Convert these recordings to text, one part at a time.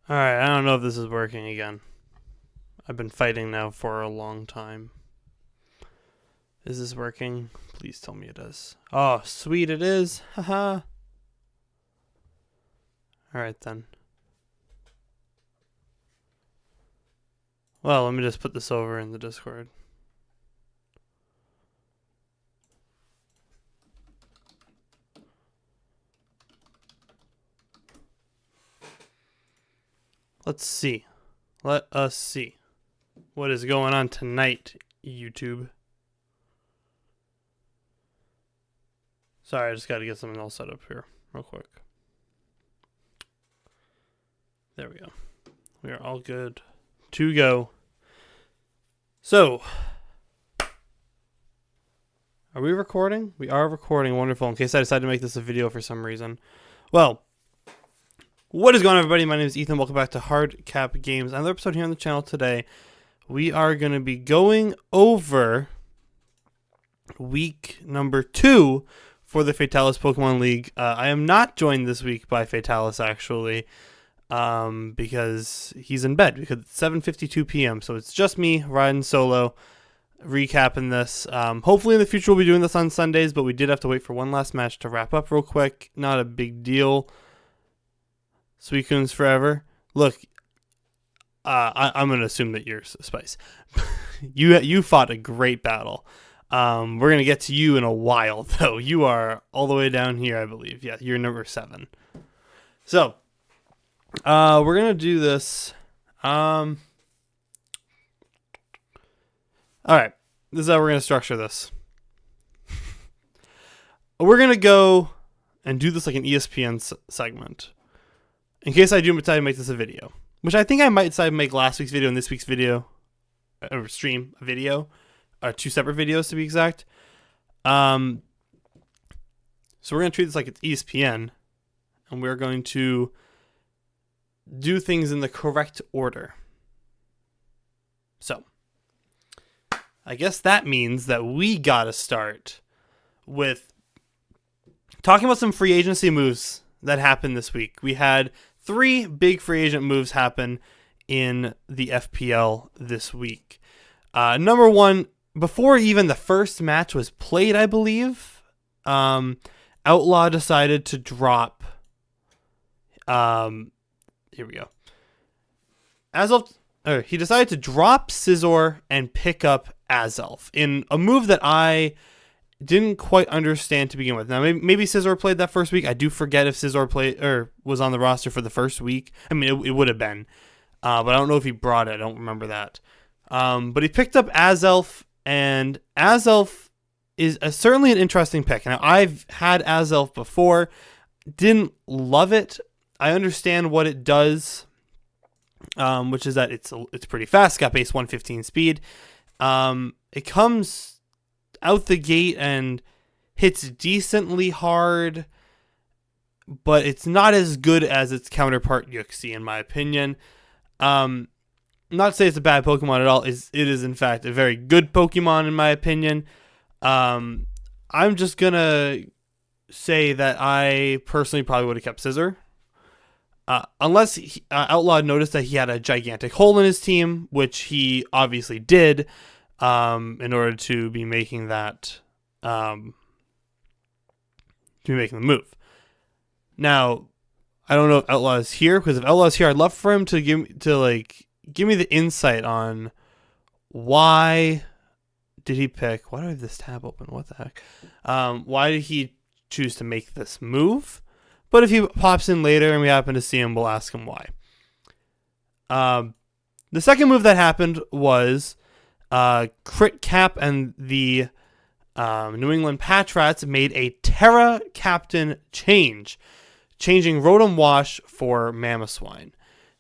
Alright, I don't know if this is working again. I've been fighting now for a long time. Is this working? Please tell me it is. Oh, sweet, it is. Haha. Alright then. Well, let me just put this over in the Discord. Let's see. Let us see. What is going on tonight, YouTube? Sorry, I just got to get something else set up here real quick. There we go. We are all good to go. So, are we recording? We are recording. Wonderful. In case I decide to make this a video for some reason. Well, what is going on, everybody? My name is Ethan. Welcome back to HardCap Games. Another episode here on the channel today. We are going to be going over week number 2 for the Fataliss Pokemon League. I am not joined this week by Fataliss, actually, because he's in bed because it's 7:52 p.m. So it's just me riding solo, recapping this. Hopefully in the future we'll be doing this on Sundays, but we did have to wait for one last match to wrap up real quick. Not a big deal. Suicune's forever. Look, I'm going to assume that you're Spice. You fought a great battle. We're going to get to you in a while, though. You are all the way down here, I believe. Yeah, you're number 7. So, we're going to do this. All right. This is how we're going to structure this. We're going to go and do this like an ESPN segment. In case I do decide to make this a video, which I think I might decide to make last week's video and this week's video, or stream a video, or 2 separate videos to be exact. So we're going to treat this like it's ESPN, and we're going to do things in the correct order. So, I guess that means that we got to start with talking about some free agency moves that happened this week. We had 3 big free agent moves happen in the FPL this week. Number 1, before even the first match was played, I believe, Outlaw decided to drop. Here we go. He decided to drop Scizor and pick up Azelf in a move that I didn't quite understand to begin with. Now, maybe Scizor played that first week. I do forget if Scizor played or was on the roster for the first week. I mean, it would have been, but I don't know if he brought it. I don't remember that. But he picked up Azelf, and Azelf is certainly an interesting pick. Now, I've had Azelf before, didn't love it. I understand what it does, which is that it's pretty fast. Got base 115 speed. It comes out the gate and hits decently hard, but it's not as good as its counterpart Yuxi, in my opinion. Not to say it's a bad Pokemon at all. It is in fact a very good Pokemon in my opinion. I'm just gonna say that I personally probably would have kept Scizor. Unless Outlaw noticed that he had a gigantic hole in his team, which he obviously did, in order to be making that, to be making the move. Now, I don't know if Outlaw is here, because if Outlaw is here, I'd love for him to give me the insight on why did he pick. Why do I have this tab open? What the heck? Why did he choose to make this move? But if he pops in later and we happen to see him, we'll ask him why. The second move that happened was Crit Cap and the New England Patriots made a Terra Captain change, changing Rotom Wash for Mamoswine.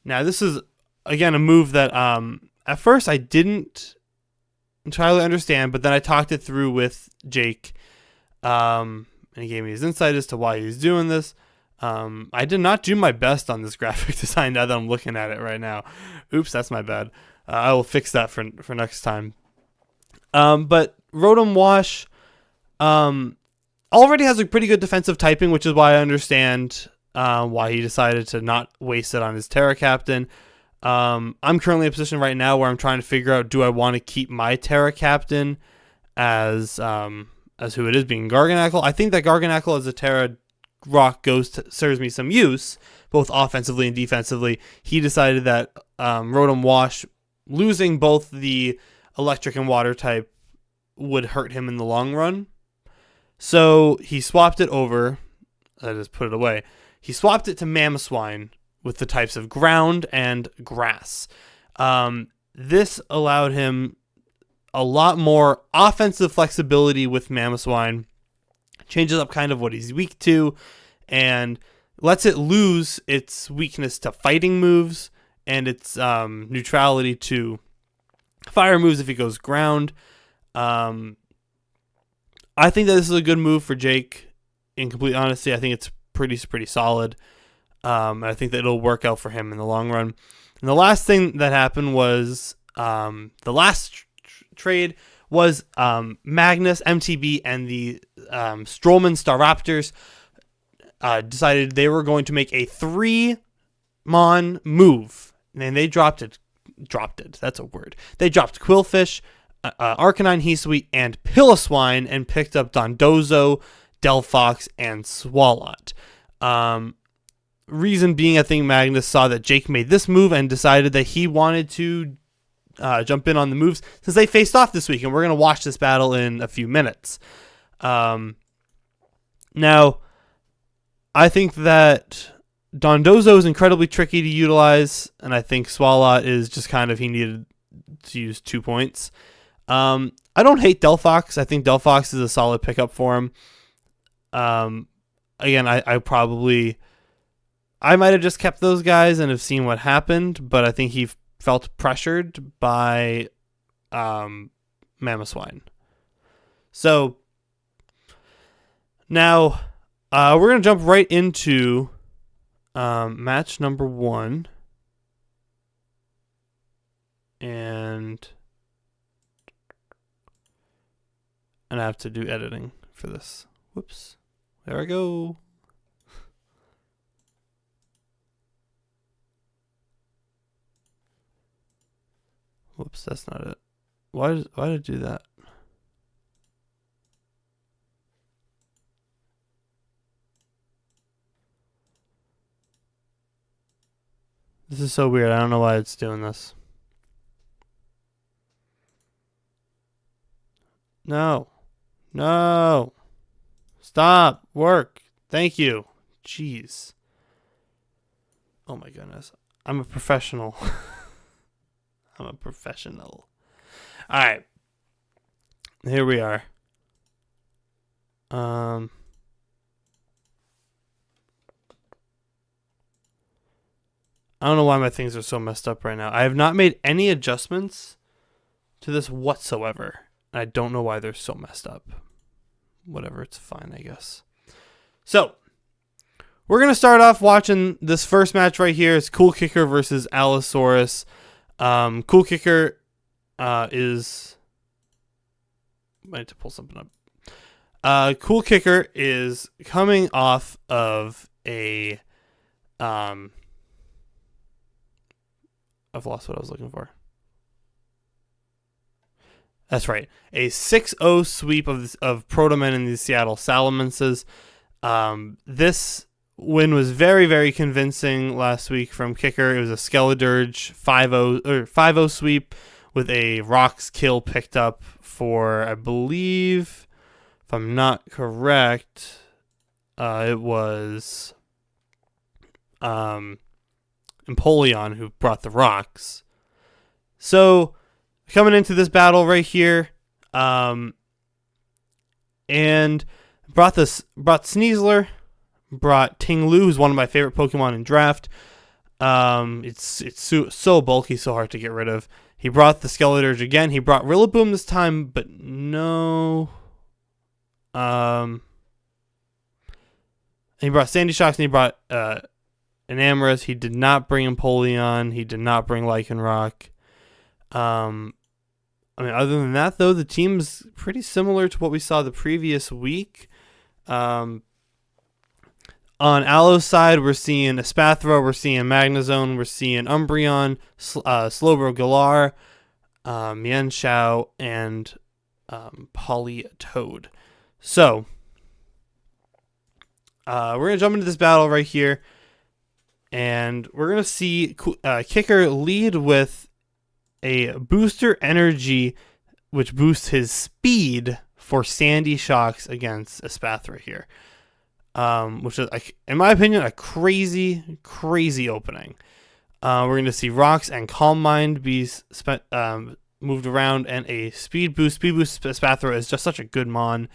Now, this is, again, a move that at first I didn't entirely understand, but then I talked it through with Jake, and he gave me his insight as to why he's doing this. I did not do my best on this graphic design now that I'm looking at it right now. Oops, that's my bad. I will fix that for next time. But Rotom Wash already has a pretty good defensive typing, which is why I understand why he decided to not waste it on his Terra Captain. I'm currently in a position right now where I'm trying to figure out, do I want to keep my Terra Captain as who it is, being Garganacl? I think that Garganacl as a Terra Rock Ghost serves me some use, both offensively and defensively. He decided that Rotom Wash, losing both the electric and water type, would hurt him in the long run. So he swapped it over. I just put it away. He swapped it to Mamoswine with the types of ground and grass. This allowed him a lot more offensive flexibility with Mamoswine. Changes up kind of what he's weak to, and lets it lose its weakness to fighting moves and its neutrality to fire moves if it goes ground. I think that this is a good move for Jake. In complete honesty, I think it's pretty solid. I think that it'll work out for him in the long run. And the last thing that happened was the last trade was Magnus, MTB, and the Strollman Staraptors decided they were going to make a 3-mon move. And they dropped it. That's a word. They dropped Quillfish, Arcanine, Heatweet, and Piloswine, and picked up Dondozo, Delphox, and Swalot. Reason being, I think Magnus saw that Jake made this move and decided that he wanted to jump in on the moves since they faced off this week, and we're going to watch this battle in a few minutes. Now, I think that Dondozo is incredibly tricky to utilize, and I think Swalot is just kind of, he needed to use 2 points. I don't hate Delphox. I think Delphox is a solid pickup for him. Again, I might have just kept those guys and have seen what happened, but I think he felt pressured by Mamoswine. So now we're going to jump right into match number 1. And I have to do editing for this. Whoops. There I go. Whoops, that's not it. Why did it do that? This is so weird. I don't know why it's doing this. No. Stop. Work. Thank you. Jeez. Oh my goodness. I'm a professional. I'm a professional. All right. Here we are. I don't know why my things are so messed up right now. I have not made any adjustments to this whatsoever. I don't know why they're so messed up. Whatever, it's fine, I guess. So, we're going to start off watching this first match right here. It's Cool Kicker versus Allosaurus. Cool Kicker is... I need to pull something up. Cool Kicker is coming off of a... I've lost what I was looking for. That's right. A 6-0 sweep of Protomen and the Seattle Salamances. This win was very, very convincing last week from Kicker. It was a Skeledirge 5-0 sweep with a Rocks kill picked up for, I believe, if I'm not correct, it was Empoleon who brought the Rocks. So, coming into this battle right here, and brought Sneasler, brought Ting-Lu, who's one of my favorite Pokemon in Draft. It's so bulky, so hard to get rid of. He brought the Skeledirge again. He brought Rillaboom this time, but no. He brought Sandy Shocks and he brought Enamorus. He did not bring Empoleon. He did not bring Lycanroc. Other than that, though, the team's pretty similar to what we saw the previous week. On Aloe's side, we're seeing Espathra, we're seeing Magnezone, we're seeing Umbreon, Slowbro Galar, Mienshao, and Politoed. So, we're going to jump into this battle right here, and we're going to see Kicker lead with a Booster Energy, which boosts his speed for Sandy Shocks against Espathra here. Which is, in my opinion, a crazy, crazy opening. We're going to see Rocks and Calm Mind be moved around, and a Speed Boost. Speed Boost Espathra is just such a good mon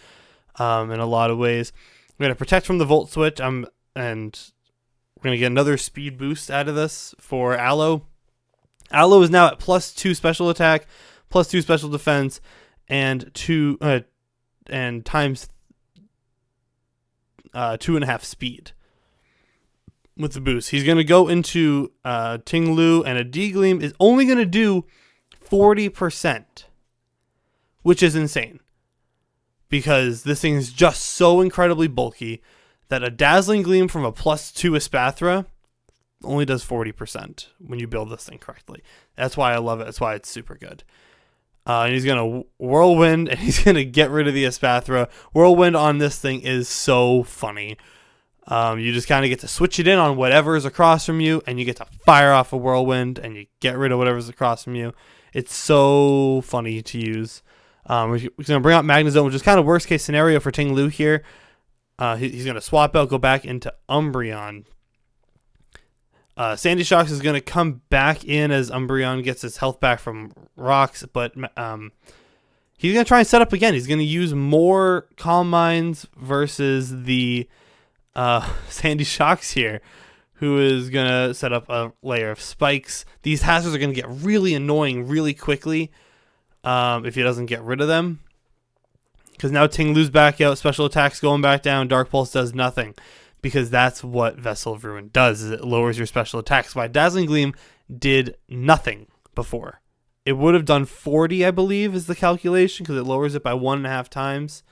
in a lot of ways. We're going to Protect from the Volt Switch, and we're going to get another Speed Boost out of this for Aloe. Aloe is now at +2 special attack, +2 special defense, and times 2.5 speed with the boost. He's going to go into Ting-Lu, and a D-Gleam is only going to do 40%, which is insane because this thing is just so incredibly bulky that a Dazzling Gleam from a +2 Espathra only does 40% when you build this thing correctly. That's why I love it. That's why it's super good. And he's going to Whirlwind, and he's going to get rid of the Espathra. Whirlwind on this thing is so funny. You just kind of get to switch it in on whatever is across from you, and you get to fire off a Whirlwind, and you get rid of whatever's across from you. It's so funny to use. We're going to bring out Magnezone, which is kind of worst case scenario for Ting-Lu here. He's going to swap out, go back into Umbreon. Sandy Shocks is going to come back in as Umbreon gets his health back from Rocks, but he's going to try and set up again. He's going to use more Calm Minds versus the Sandy Shocks here, who is going to set up a layer of spikes. These hazards are going to get really annoying really quickly if he doesn't get rid of them. Because now Ting-Lu's back out, special attacks going back down, Dark Pulse does nothing. Because that's what Vessel of Ruin does, is it lowers your special attacks. Why Dazzling Gleam did nothing before. It would have done 40, I believe, is the calculation, because it lowers it by 1.5 times.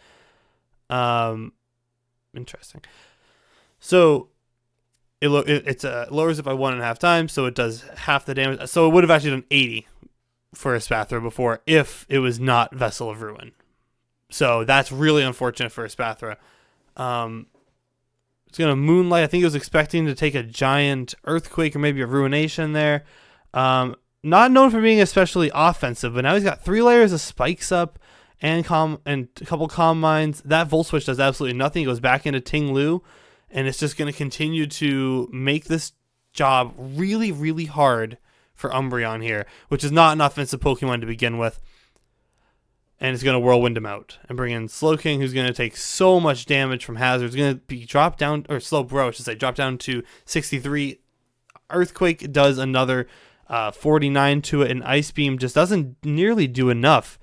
Interesting. So it lowers it by 1.5 times, so it does half the damage. So it would have actually done 80 for Espathra before if it was not Vessel of Ruin. So that's really unfortunate for Espathra. It's going to Moonlight. I think it was expecting to take a giant Earthquake or maybe a Ruination there. Not known for being especially offensive, but now he's got 3 layers of spikes up and a couple Calm Minds. That Volt Switch does absolutely nothing. He goes back into Ting-Lu, and it's just going to continue to make this job really, really hard for Umbreon here, which is not an offensive Pokemon to begin with. And it's going to Whirlwind him out and bring in Slowking, who's going to take so much damage from hazards. Going to be dropped down, or Slowbro, I should say, dropped down to 63. Earthquake does another 49 to it, and Ice Beam just doesn't nearly do enough.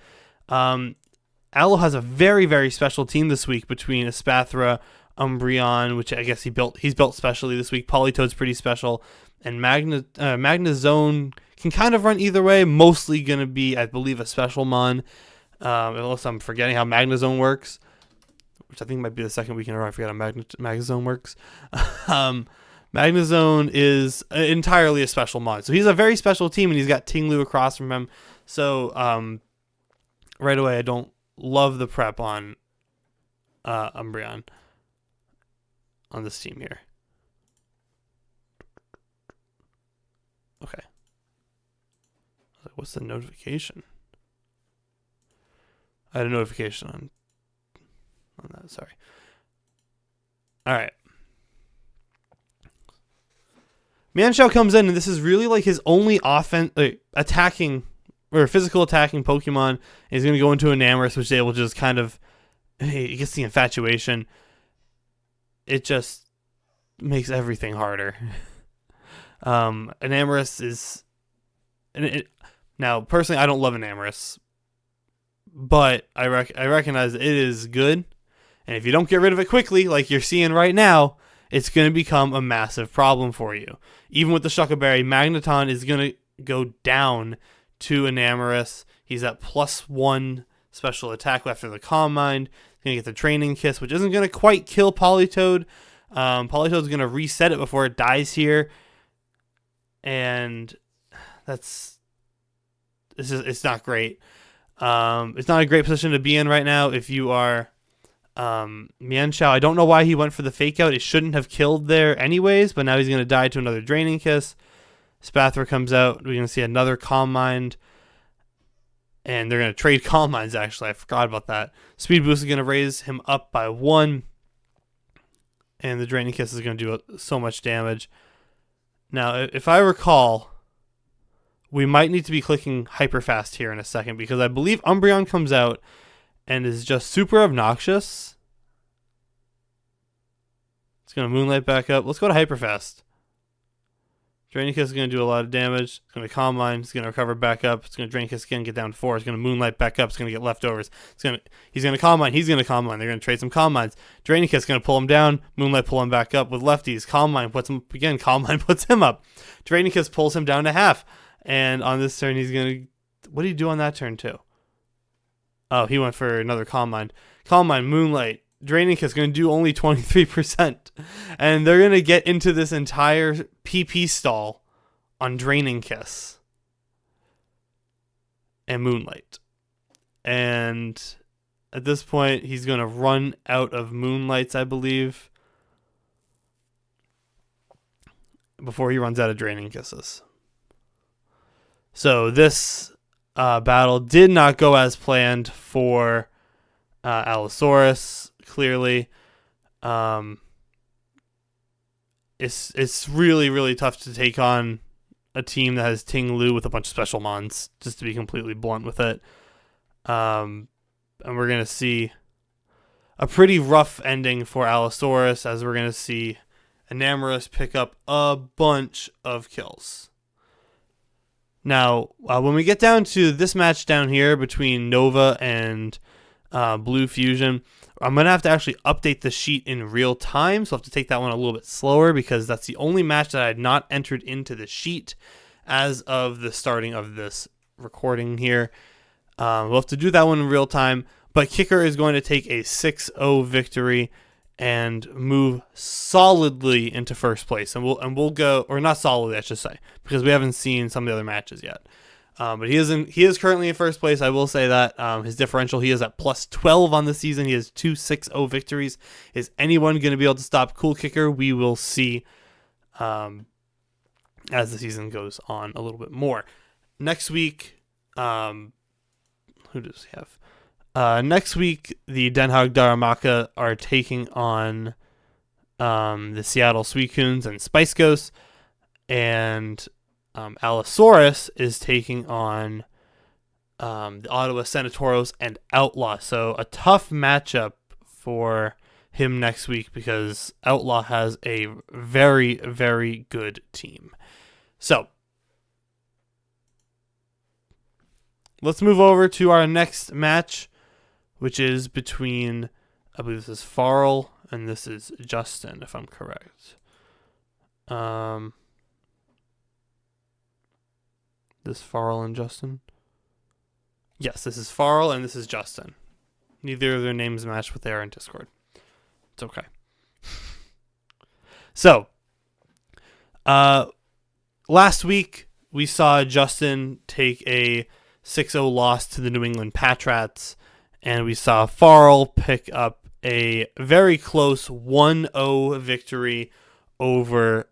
Aloe has a very, very special team this week between Espathra, Umbreon, which I guess he's built specially this week. Politoed's pretty special, and Magnezone can kind of run either way. Mostly going to be, I believe, a special mon. Unless I'm forgetting how Magnezone works, which I think might be the second week in a row I forgot how Magnezone works. Magnezone is entirely a special mod. So he's a very special team, and he's got Ting-Lu across from him. So right away, I don't love the prep on Umbreon on this team here. Okay. What's the notification? I had a notification on that. Sorry. All right. Mienshao comes in, and this is really like his only attacking or physical attacking Pokemon. And he's going to go into Enamorus, which they will just kind of, he gets the infatuation. It just makes everything harder. Enamorus is, now personally, I don't love Enamorus. But I recognize it is good, and if you don't get rid of it quickly, like you're seeing right now, it's going to become a massive problem for you. Even with the Shuckle Berry, Magneton is going to go down to Enamorus. He's at +1 special attack after the Calm Mind. He's going to get the Training Kiss, which isn't going to quite kill Politoed, Politoed is going to reset it before it dies here. And it's not great. It's not a great position to be in right now if you are Mienshao. I don't know why he went for the fake out. It shouldn't have killed there anyways, but now he's going to die to another Draining Kiss. Spathra comes out. We're going to see another Calm Mind. And they're going to trade Calm Minds, actually. I forgot about that. Speed Boost is going to raise him up by 1. And the Draining Kiss is going to do so much damage. Now, if I recall, we might need to be clicking hyper fast here in a second, because I believe Umbreon comes out and is just super obnoxious. It's going to Moonlight back up. Let's go to hyper fast. Draining Kiss is going to do a lot of damage. It's going to Calm Mind. It's going to recover back up. It's going to Draining Kiss again, get down to 4. It's going to Moonlight back up. It's going to get leftovers. He's going to Calm Mind. He's going to Calm Mind. They're going to trade some Calm Minds. Draining Kiss is going to pull him down. Moonlight pull him back up with lefties. Calm Mind puts him up again. Calm Mind puts him up. Draining Kiss pulls him down to half. And on this turn, he's going to... What did he do on that turn, too? Oh, he went for another Calm Mind. Calm Mind, Moonlight. Draining Kiss is going to do only 23%. And they're going to get into this entire PP stall on Draining Kiss and Moonlight. And at this point, he's going to run out of Moonlights, I believe, before he runs out of Draining Kisses. So this battle did not go as planned for Allosaurus, clearly. It's really, really tough to take on a team that has Ting Lu with a bunch of special mons, just to be completely blunt with it. And we're going to see a pretty rough ending for Allosaurus, as we're going to see Enamorus pick up a bunch of kills. Now, when we get down to this match down here between Nova and Blue Fusion, I'm going to have to actually update the sheet in real time, so I'll have to take that one a little bit slower, because that's the only match that I had not entered into the sheet as of the starting of this recording here. We'll have to do that one in real time, but Kicker is going to take a 6-0 victory and move solidly into first place, and we'll go, or not solidly, I should say, because we haven't seen some of the other matches yet. But he is currently in first place. I will say that his differential, he is at plus 12 on the season. He has 2 6-0 victories. Is anyone going to be able to stop Cool Kicker? We will see as the season goes on a little bit more. Next week, who does he have? Next week, the Den Haag Daramaka are taking on the Seattle Suicunes and Spice Ghosts, and Allosaurus is taking on the Ottawa Senatoros and Outlaw. So a tough matchup for him next week, because Outlaw has a very, very good team. So let's move over to our next match, which is between, I believe this is Farrell and this is Justin, if I'm correct. This Farrell and Justin? Yes, this is Farrell and this is Justin. Neither of their names match what they are in Discord. It's okay. So, last week we saw Justin take a 6-0 loss to the New England Patriots, and we saw Farrell pick up a very close 1-0 victory over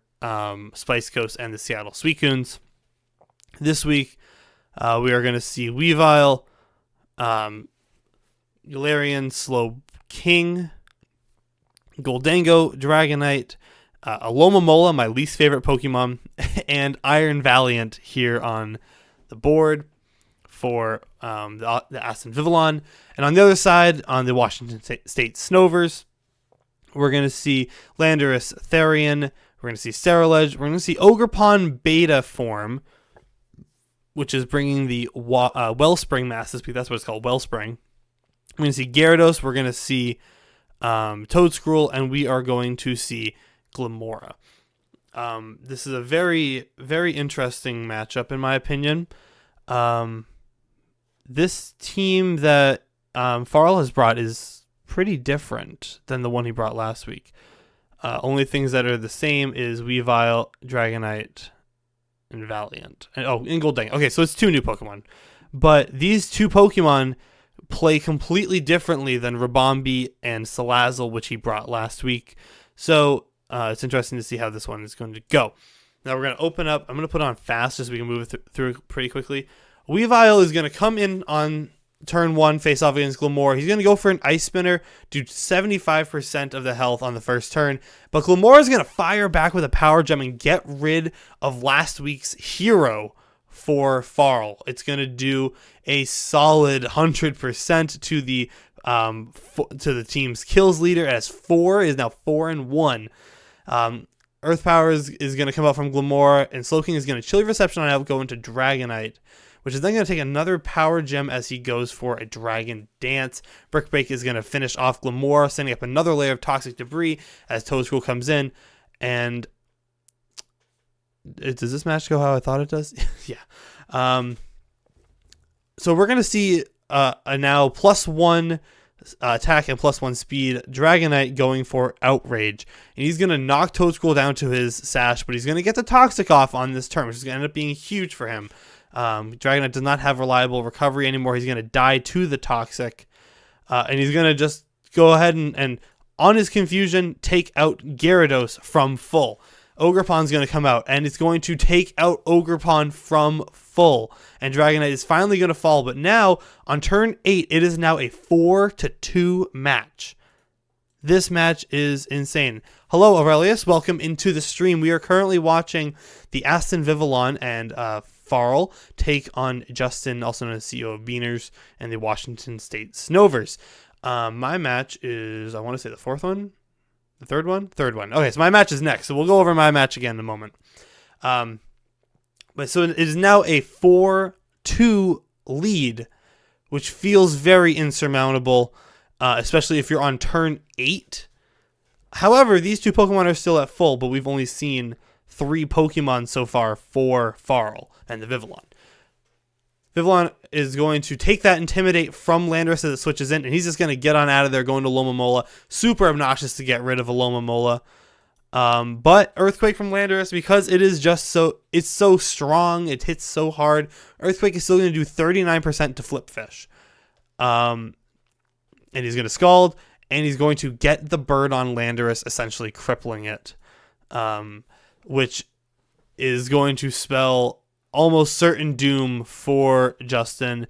Spice Coast and the Seattle Suicunes. This week, we are going to see Weavile, Galarian, Slow King, Goldango, Dragonite, Alomomola, my least favorite Pokemon, and Iron Valiant here on the board for the Aston Vivillon. And on the other side, on the Washington State Snovers, we're going to see Landorus Therian, we're going to see Sterilege, we're going to see Ogerpon Beta form, which is bringing the Wellspring Master Speed. That's what it's called, Wellspring. We're going to see Gyarados. We're going to see Toedscruel. And we are going to see Glimora. This is a very, very interesting matchup, in my opinion. This team that Farrell has brought is pretty different than the one he brought last week. Only things that are the same is Weavile, Dragonite, and Valiant. And Goldeng. Okay, so it's 2 new Pokemon. But these 2 Pokemon play completely differently than Ribombee and Salazzle, which he brought last week. So it's interesting to see how this one is going to go. Now we're going to open up. I'm going to put on fast just so we can move it through pretty quickly. Weavile is going to come in on turn 1, face off against Glamore. He's going to go for an Ice Spinner, do 75% of the health on the first turn. But Glamore is going to fire back with a Power Gem and get rid of last week's hero for Farl. It's going to do a solid 100% to the team's kills leader, as 4 is now 4-1. Earth Power is going to come out from Glamore, and Slowking is going to Chilly Reception on out, go into Dragonite, which is then going to take another Power Gem as he goes for a Dragon Dance. Brick Break is going to finish off Glamore, sending up another layer of Toxic Debris as Toedscruel comes in. And does this match go how I thought it does? Yeah. So we're going to see a now +1 attack and +1 speed Dragonite going for Outrage. And he's going to knock Toedscruel down to his Sash, but he's going to get the Toxic off on this turn, which is going to end up being huge for him. Dragonite does not have reliable recovery anymore. He's going to die to the Toxic. And he's going to just go ahead and on his Confusion, take out Gyarados from full. Ogerpon's going to come out, and it's going to take out Ogerpon from full. And Dragonite is finally going to fall, but now, on turn 8, it is now a 4-2 match. This match is insane. Hello, Aurelius. Welcome into the stream. We are currently watching the Aston Vivillon and Farl take on Justin, also known as CEO of Beaners, and the Washington State Snovers. My match is, I want to say the 4th one? The 3rd one? 3rd one. Okay, so my match is next. So we'll go over my match again in a moment. But so it is now a 4-2 lead, which feels very insurmountable, especially if you're on turn 8. However, these 2 Pokemon are still at full, but we've only seen 3 Pokemon so far for Farl and the Vivillon. Vivillon is going to take that Intimidate from Landorus as it switches in, and he's just going to get on out of there, going to Lomomola. Super obnoxious to get rid of a Lomomola. But Earthquake from Landorus, because it is just it's so strong, it hits so hard, Earthquake is still going to do 39% to Flip Fish. And he's going to Scald, and he's going to get the bird on Landorus, essentially crippling it. Which is going to spell almost certain doom for Justin,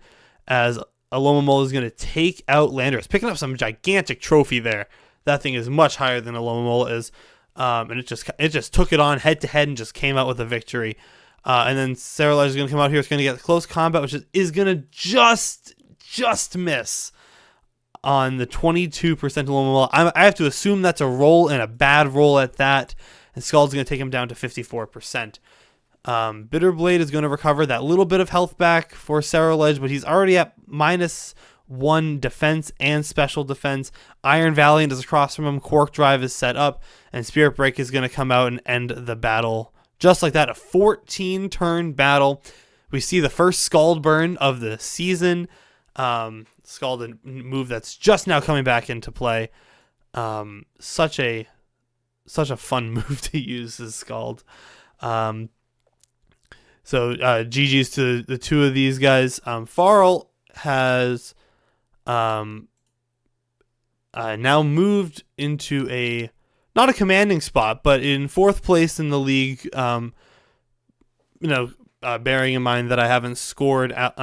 as Alomomola is going to take out Landorus, picking up some gigantic trophy there. That thing is much higher than Alomomola is, and it just took it on head to head and just came out with a victory. And then Cerulege is going to come out here. It's going to get close combat, which is going to just miss on the 22% Alomomola. I have to assume that's a roll, and a bad roll at that. And Scald's going to take him down to 54%. Bitterblade is going to recover that little bit of health back for Cerulege, but he's already at -1 defense and special defense. Iron Valiant is across from him. Quark Drive is set up, and Spirit Break is going to come out and end the battle. Just like that, a 14-turn battle. We see the first Scald burn of the season. Scald, a move that's just now coming back into play. Such a fun move to use as Scald. So GG's to the 2 of these guys. Farl has now moved into not a commanding spot, but in 4th place in the league. Bearing in mind that I haven't scored at,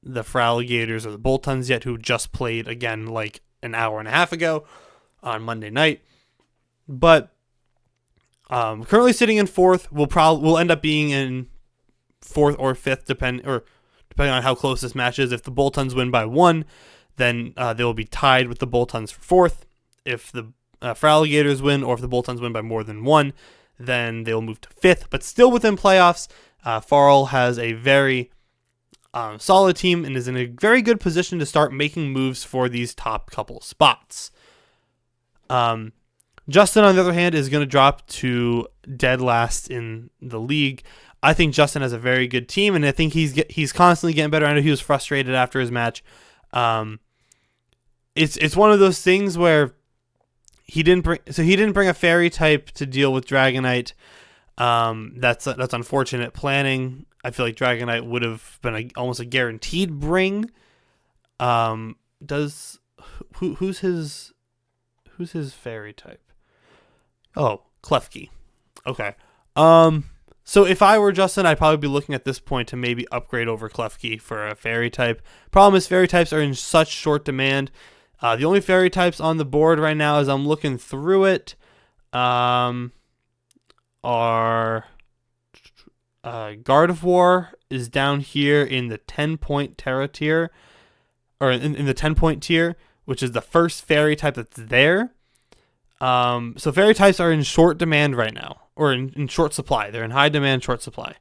the Fraligators or the Boltons yet, who just played again like an hour and a half ago on Monday night. But currently sitting in 4th, we'll end up being in 4th or 5th, depending on how close this match is. If the Boltons win by 1, then they will be tied with the Boltons for 4th. If the Fraligators win, or if the Boltons win by more than 1, then they will move to 5th. But still within playoffs, Farl has a very solid team and is in a very good position to start making moves for these top couple spots. Justin, on the other hand, is going to drop to dead last in the league. I think Justin has a very good team, and I think he's constantly getting better. I know he was frustrated after his match. It's one of those things where he didn't bring a fairy type to deal with Dragonite. That's unfortunate planning. I feel like Dragonite would have been almost a guaranteed bring. Who's his fairy type? Oh, Klefki. Okay. So if I were Justin, I'd probably be looking at this point to maybe upgrade over Klefki for a fairy type. Problem is, fairy types are in such short demand. The only fairy types on the board right now, as I'm looking through it, are Gardevoir is down here in the 10-point Terra tier, or in the 10-point tier, which is the first fairy type that's there. So fairy types are in short demand right now, or in short supply. They're in high demand, short supply.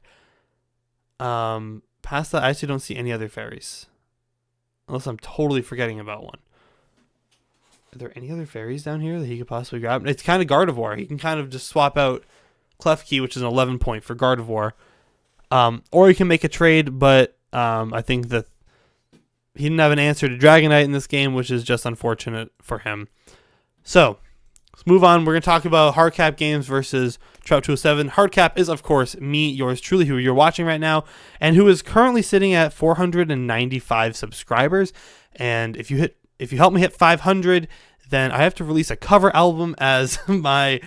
Past that, I actually don't see any other fairies, unless I'm totally forgetting about one. Are there any other fairies down here that he could possibly grab? It's kind of Gardevoir. He can kind of just swap out Klefki, which is an 11-point for Gardevoir, or he can make a trade. But I think that he didn't have an answer to Dragonite in this game, which is just unfortunate for him. So let's move on. We're going to talk about HardCap games versus Trout 207. HardCap is, of course, me, yours truly, who you're watching right now, and who is currently sitting at 495 subscribers. And if you help me hit 500, then I have to release a cover album as my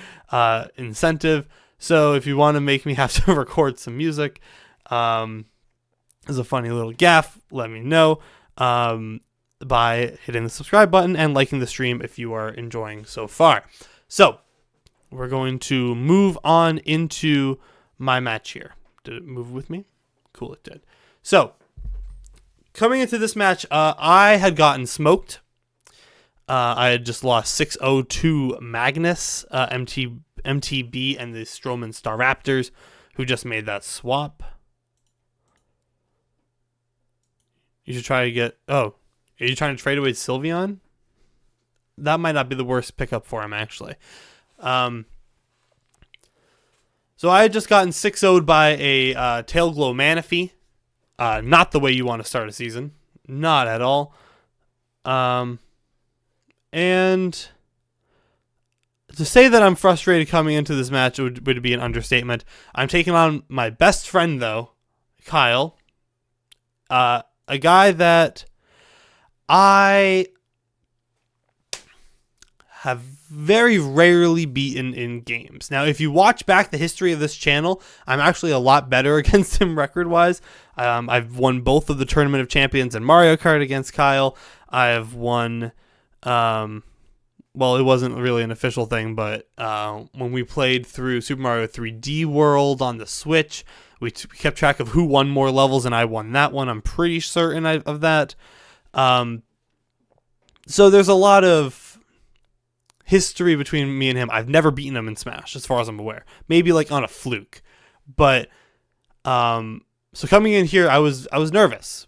incentive. So if you want to make me have to record some music, as a funny little gaffe, let me know by hitting the subscribe button and liking the stream if you are enjoying so far. So we're going to move on into my match here. Did it move with me? Cool, it did. So coming into this match, I had gotten smoked. I had just lost 6-0 to Magnus, MTB, and the Stroman Staraptors, who just made that swap. You should try to get... Oh, are you trying to trade away Sylveon? That might not be the worst pickup for him, actually. So I had just gotten 6-0'd by a Tailglow Manaphy. Not the way you want to start a season. Not at all. And to say that I'm frustrated coming into this match would be an understatement. I'm taking on my best friend, though, Kyle. A guy that I have very rarely beaten in games. Now, if you watch back the history of this channel, I'm actually a lot better against him record-wise. I've won both of the Tournament of Champions in Mario Kart against Kyle. I have won... well, it wasn't really an official thing, but when we played through Super Mario 3D World on the Switch, we kept track of who won more levels, and I won that one. I'm pretty certain of that. So there's a lot of history between me and him. I've never beaten him in Smash, as far as I'm aware. Maybe like on a fluke. But so coming in here, I was nervous.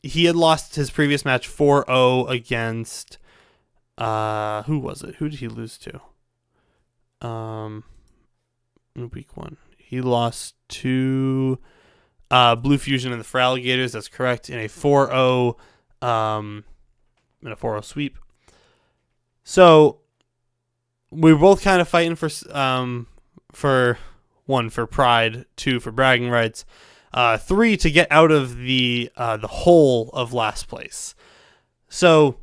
He had lost his previous match 4-0 against... who was it? Who did he lose to? In week 1. He lost to Blue Fusion and the Feraligators. That's correct. In a 4-0 sweep. So we were both kind of fighting for 1 for pride, 2 for bragging rights, 3 to get out of the hole of last place. So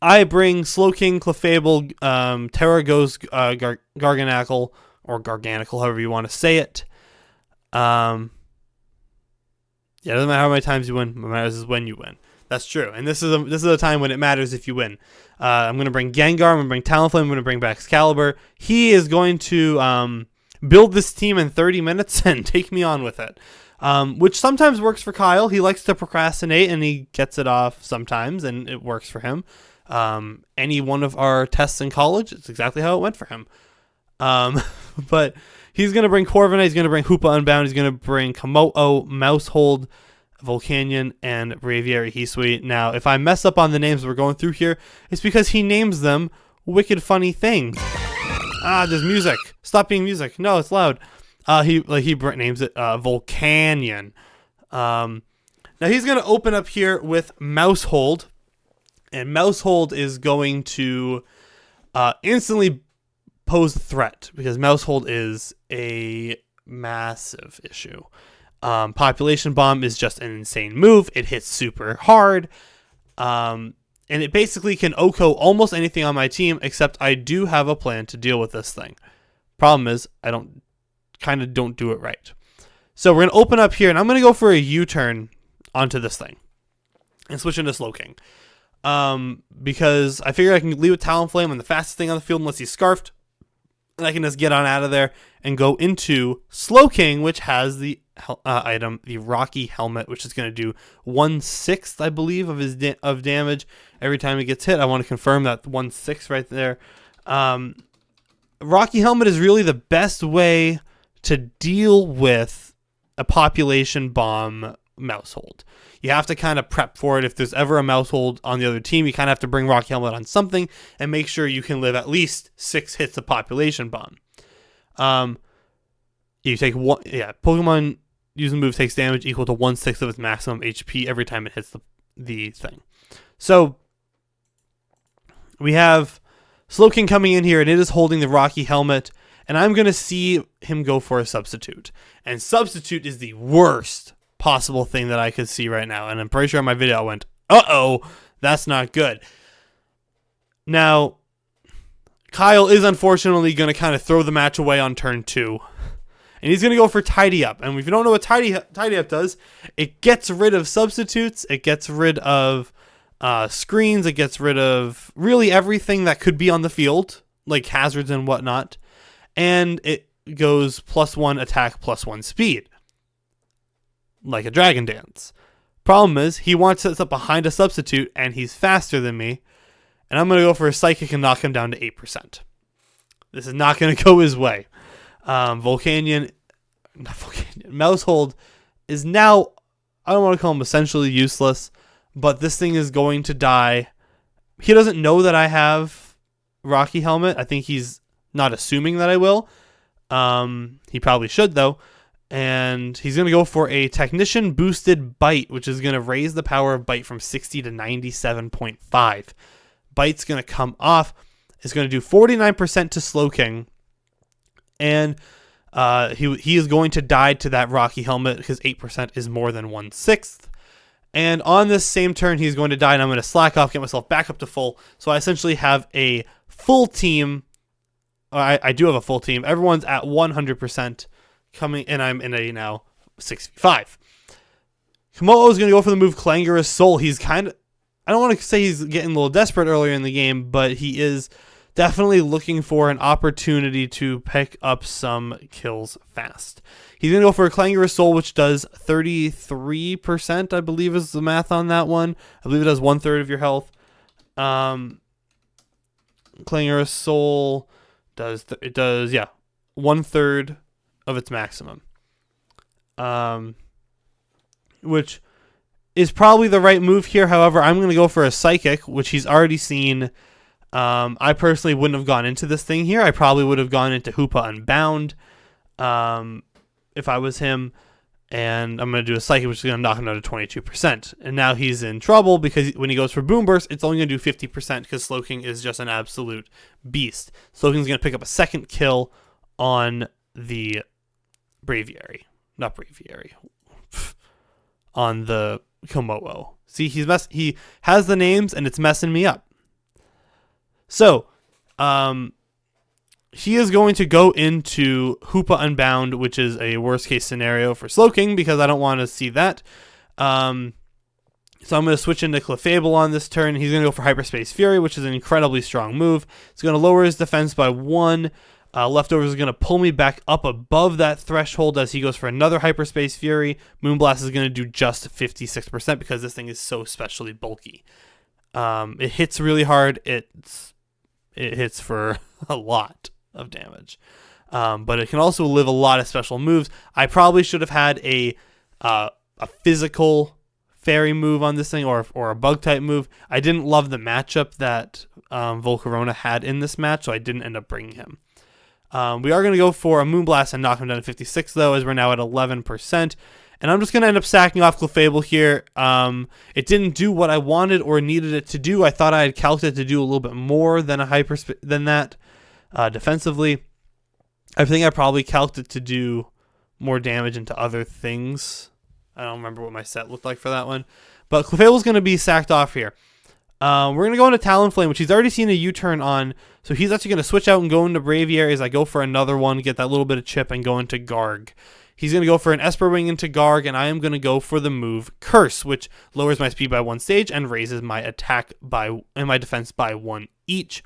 I bring Slowking, Clefable, Terragos, Garganacl, or Garganical, however you want to say it. Yeah, it doesn't matter how many times you win. What matters is when you win. That's true. And this is a time when it matters if you win. I'm going to bring Gengar. I'm going to bring Talonflame. I'm going to bring back Excalibur. He is going to build this team in 30 minutes and take me on with it. Which sometimes works for Kyle. He likes to procrastinate, and he gets it off sometimes, and it works for him. Any one of our tests in college, it's exactly how it went for him. But he's going to bring Corviknight, he's going to bring Hoopa Unbound, he's going to bring Komodo, Mousehold, Volcanion, and Braviary Hisui. Now, if I mess up on the names we're going through here, it's because he names them wicked funny things. There's music. Stop being music. No, it's loud. He names it Volcanion. Now he's going to open up here with Mousehold. And Mousehold is going to instantly pose a threat because Mousehold is a massive issue. Population Bomb is just an insane move. It hits super hard. And it basically can OHKO almost anything on my team, except I do have a plan to deal with this thing. Problem is, I don't do it right. So we're going to open up here, and I'm going to go for a U-turn onto this thing and switch into Slowking. Because I figure I can leave with Talonflame on the fastest thing on the field unless he's Scarfed. And I can just get on out of there and go into Slowking, which has the item, the Rocky Helmet, which is going to do 1/6, I believe, of his of damage every time he gets hit. I want to confirm that 1/6 right there. Rocky Helmet is really the best way to deal with a Population Bomb Mousehold. You have to kind of prep for it. If there's ever a Mousehold on the other team, you kind of have to bring Rocky Helmet on something and make sure you can live at least 6 hits of Population Bomb. You take one, Pokemon using move takes damage equal to 1/6 of its maximum HP every time it hits the thing. So we have Slowking coming in here, and it is holding the Rocky Helmet, and I'm going to see him go for a Substitute. And Substitute is the worst possible thing that I could see right now, and I'm pretty sure in my video I went, uh-oh, that's not good. Now, Kyle is unfortunately going to kind of throw the match away on turn 2. And he's going to go for Tidy Up. And if you don't know what Tidy Up does, it gets rid of substitutes. It gets rid of screens. It gets rid of really everything that could be on the field, like hazards and whatnot. And it goes +1 attack, +1 speed, like a Dragon Dance. Problem is, he wants us up behind a substitute, and he's faster than me. And I'm going to go for a Psychic and knock him down to 8%. This is not going to go his way. Mousehold is now, I don't want to call him essentially useless, but this thing is going to die. He doesn't know that I have Rocky Helmet. I think he's not assuming that I will. He probably should, though. And he's going to go for a Technician Boosted Bite, which is going to raise the power of Bite from 60 to 97.5. Bite's going to come off. It's going to do 49% to Slowking. And he is going to die to that Rocky Helmet because 8% is more than 1/6. And on this same turn, he's going to die, and I'm going to slack off, get myself back up to full. So I essentially have a full team. I do have a full team. Everyone's at 100% coming, and I'm in a now 65. Komodo is going to go for the move Clangorous Soul. He's kind of, I don't want to say he's getting a little desperate earlier in the game, but he is definitely looking for an opportunity to pick up some kills fast. He's going to go for a Clangorous Soul, which does 33%, I believe is the math on that one. I believe it does 1/3 of your health. Clangorous Soul does 1/3 of its maximum. Which is probably the right move here. However, I'm going to go for a Psychic, which he's already seen. I personally wouldn't have gone into this thing here. I probably would have gone into Hoopa Unbound if I was him. And I'm going to do a Psychic, which is going to knock him down to 22%. And now he's in trouble because when he goes for Boom Burst, it's only going to do 50% because Slowking is just an absolute beast. Slowking's going to pick up a second kill on the Braviary. Not Braviary. On the Komodo. See, he has the names, and it's messing me up. So, he is going to go into Hoopa Unbound, which is a worst-case scenario for Slowking, because I don't want to see that. So I'm going to switch into Clefable on this turn. He's going to go for Hyperspace Fury, which is an incredibly strong move. It's going to lower his defense by 1. Leftovers is going to pull me back up above that threshold as he goes for another Hyperspace Fury. Moonblast is going to do just 56% because this thing is so specially bulky. It hits really hard. It hits for a lot of damage. But it can also live a lot of special moves. I probably should have had a physical fairy move on this thing or a bug type move. I didn't love the matchup that Volcarona had in this match, so I didn't end up bringing him. We are going to go for a Moonblast and knock him down to 56, though, as we're now at 11%. And I'm just going to end up sacking off Clefable here. It didn't do what I wanted or needed it to do. I thought I had calced it to do a little bit more than that defensively. I think I probably calced it to do more damage into other things. I don't remember what my set looked like for that one. But Clefable's going to be sacked off here. We're going to go into Talonflame, which he's already seen a U-turn on. So he's actually going to switch out and go into Braviary as I go for another one, get that little bit of chip, and go into Garg. He's going to go for an Esper Wing into Garg, and I am going to go for the move Curse, which lowers my speed by 1 stage and raises my attack and my defense by 1 each.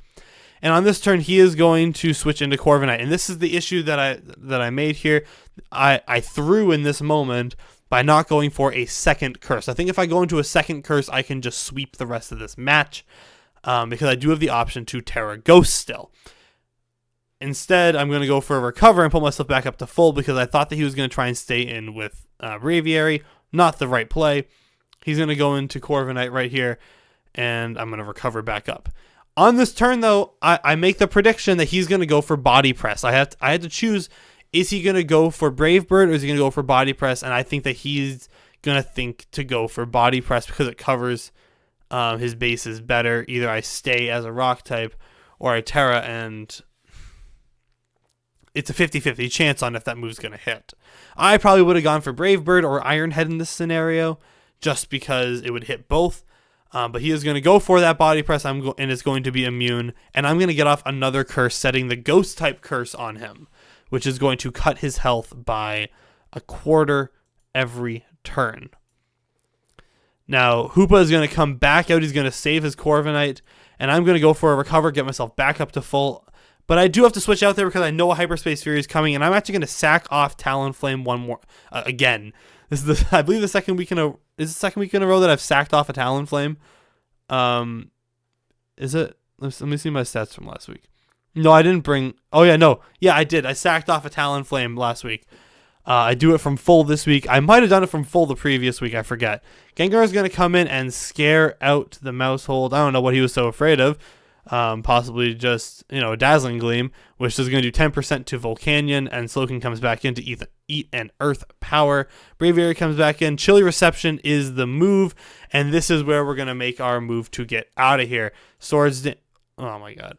And on this turn, he is going to switch into Corviknight. And this is the issue that I made here. I threw in this moment by not going for a second Curse. I think if I go into a second Curse, I can just sweep the rest of this match because I do have the option to Terra Ghost still. Instead, I'm going to go for a Recover and pull myself back up to full because I thought that he was going to try and stay in with Braviary. Not the right play. He's going to go into Corviknight right here, and I'm going to recover back up. On this turn, though, I make the prediction that he's going to go for Body Press. I had to choose, is he going to go for Brave Bird or is he going to go for Body Press? And I think that he's going to think to go for Body Press because it covers his bases better. Either I stay as a Rock type or I Terra, and it's a 50-50 chance on if that move's going to hit. I probably would have gone for Brave Bird or Iron Head in this scenario just because it would hit both. But he is going to go for that Body Press, and it's going to be immune. And I'm going to get off another Curse, setting the Ghost-type Curse on him, which is going to cut his health by 1/4 every turn. Now, Hoopa is going to come back out. He's going to save his Corviknight, and I'm going to go for a Recover, get myself back up to full. But I do have to switch out there because I know a Hyperspace Fury is coming, and I'm actually going to sack off Talonflame one more again. This is I believe the second week in a row that I've sacked off a Talonflame. Is it? Let me see my stats from last week. No, I didn't bring. Oh yeah, no, yeah, I did. I sacked off a Talonflame last week. I do it from full this week. I might have done it from full the previous week. I forget. Gengar is going to come in and scare out the Mousehold. I don't know what he was so afraid of. Possibly just, a Dazzling Gleam, which is going to do 10% to Volcanion, and Slowking comes back in to eat an Earth Power. Braviary comes back in. Chilly Reception is the move, and this is where we're going to make our move to get out of here. Oh my god.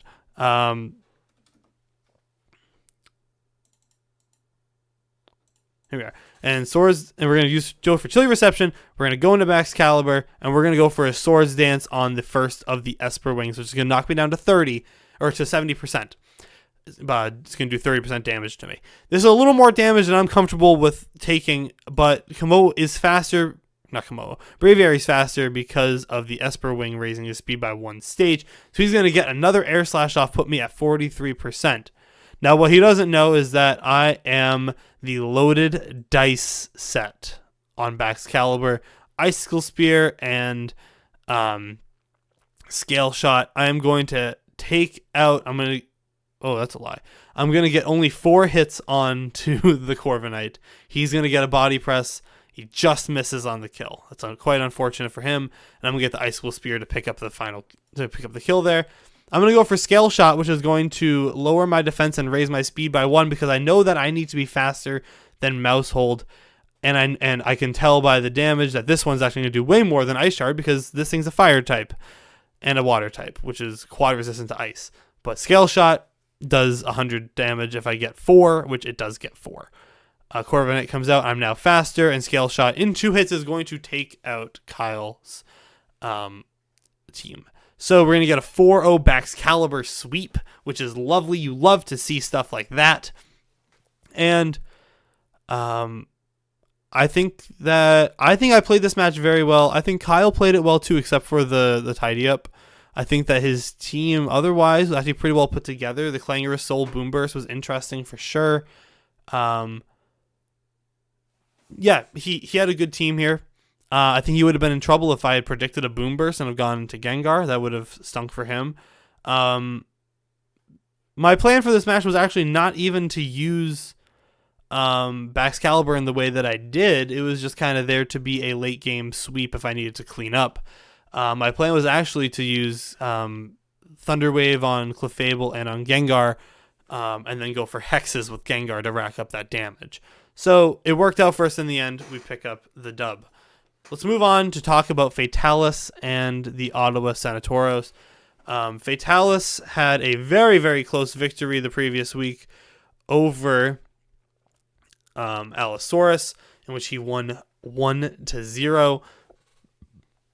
Here we are. And we're going to go for Chilly Reception. We're going to go into Max Caliber, and we're going to go for a Swords Dance on the first of the Esper Wings, which is going to knock me down to 30 or to 70%. But it's going to do 30% damage to me. This is a little more damage than I'm comfortable with taking, but Komodo is faster. Not Komodo. Braviary is faster because of the Esper Wing raising his speed by 1 stage. So he's going to get another Air Slash off, put me at 43%. Now, what he doesn't know is that I am the loaded dice set on Baxcalibur. Icicle Spear and Scale Shot. I am going to take out... Oh, that's a lie. I'm going to get only 4 hits onto the Corviknight. He's going to get a Body Press. He just misses on the kill. That's quite unfortunate for him. And I'm going to get the Icicle Spear to pick up the kill there. I'm going to go for Scale Shot, which is going to lower my defense and raise my speed by 1 because I know that I need to be faster than Mousehold. And I can tell by the damage that this one's actually going to do way more than Ice Shard because this thing's a Fire type and a Water type, which is quad resistant to Ice. But Scale Shot does 100 damage if I get 4, which it does get 4. Corviknight comes out. I'm now faster, and Scale Shot in 2 hits is going to take out Kyle's team. So we're going to get a 4-0 Baxcalibur sweep, which is lovely. You love to see stuff like that. And I think I played this match very well. I think Kyle played it well too, except for the tidy up. I think that his team otherwise was actually pretty well put together. The Clangorous Soul Boom Burst was interesting for sure. Yeah, he had a good team here. I think he would have been in trouble if I had predicted a Boom Burst and have gone to Gengar. That would have stunk for him. My plan for this match was actually not even to use Baxcalibur in the way that I did. It was just kind of there to be a late game sweep if I needed to clean up. My plan was actually to use Thunder Wave on Clefable and on Gengar and then go for hexes with Gengar to rack up that damage. So it worked out for us in the end. We pick up the dub. Let's move on to talk about Fataliss and the Ottawa Senatoros. Fataliss had a very, very close victory the previous week over Allosaurus, in which he won 1-0.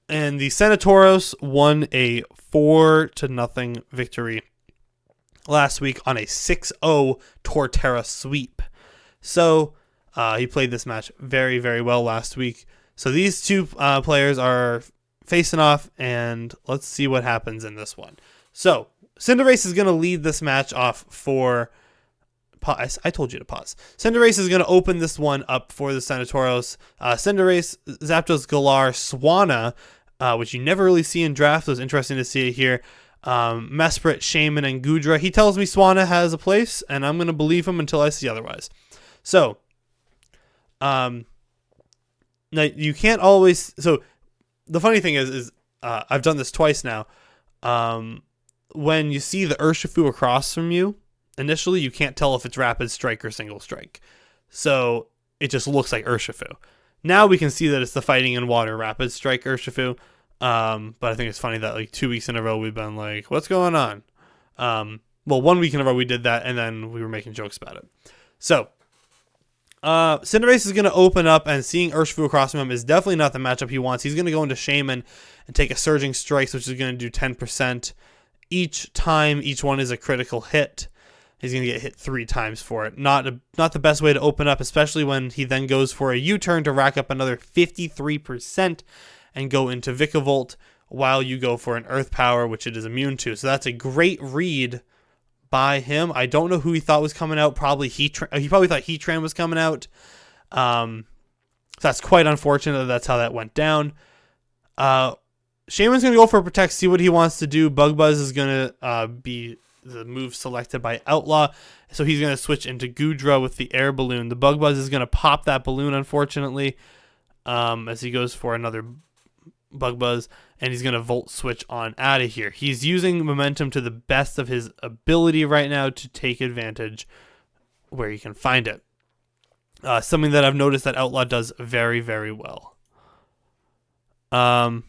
And the Senatoros won a 4-0 victory last week on a 6-0 Torterra sweep. So he played this match very, very well last week. So these two players are facing off, and let's see what happens in this one. So Cinderace is going to lead this match off for... Pause. I told you to pause. Cinderace is going to open this one up for the Senatoros. Cinderace, Zapdos, Galar, Swanna, which you never really see in draft. So it's interesting to see it here. Mesprit, Shaman, and Goodra. He tells me Swanna has a place, and I'm going to believe him until I see otherwise. So, now you can't always... So, the funny thing is I've done this twice now. When you see the Urshifu across from you, initially you can't tell if it's Rapid Strike or Single Strike. So, it just looks like Urshifu. Now we can see that it's the Fighting in Water Rapid Strike Urshifu. But I think it's funny that like 2 weeks in a row we've been like, what's going on? Well, 1 week in a row we did that, and then we were making jokes about it. So, Cinderace is going to open up, and seeing Urshifu across from him is definitely not the matchup he wants. He's going to go into Shaman and take a Surging Strikes, which is going to do 10%. Each time, each one is a critical hit. He's going to get hit 3 times for it. Not the best way to open up, especially when he then goes for a U-turn to rack up another 53% and go into Vikavolt while you go for an Earth Power, which it is immune to. So that's a great read by him. I don't know who he thought was coming out. He probably thought Heatran was coming out. So that's quite unfortunate that's how that went down. Shaman's going to go for a Protect, see what he wants to do. Bug Buzz is going to be the move selected by Outlaw. So he's going to switch into Goodra with the Air Balloon. The Bug Buzz is going to pop that balloon, unfortunately, as he goes for another Bug Buzz, and he's going to Volt Switch on out of here. He's using momentum to the best of his ability right now to take advantage where he can find it. Something that I've noticed that Outlaw does very, very well. Yeah,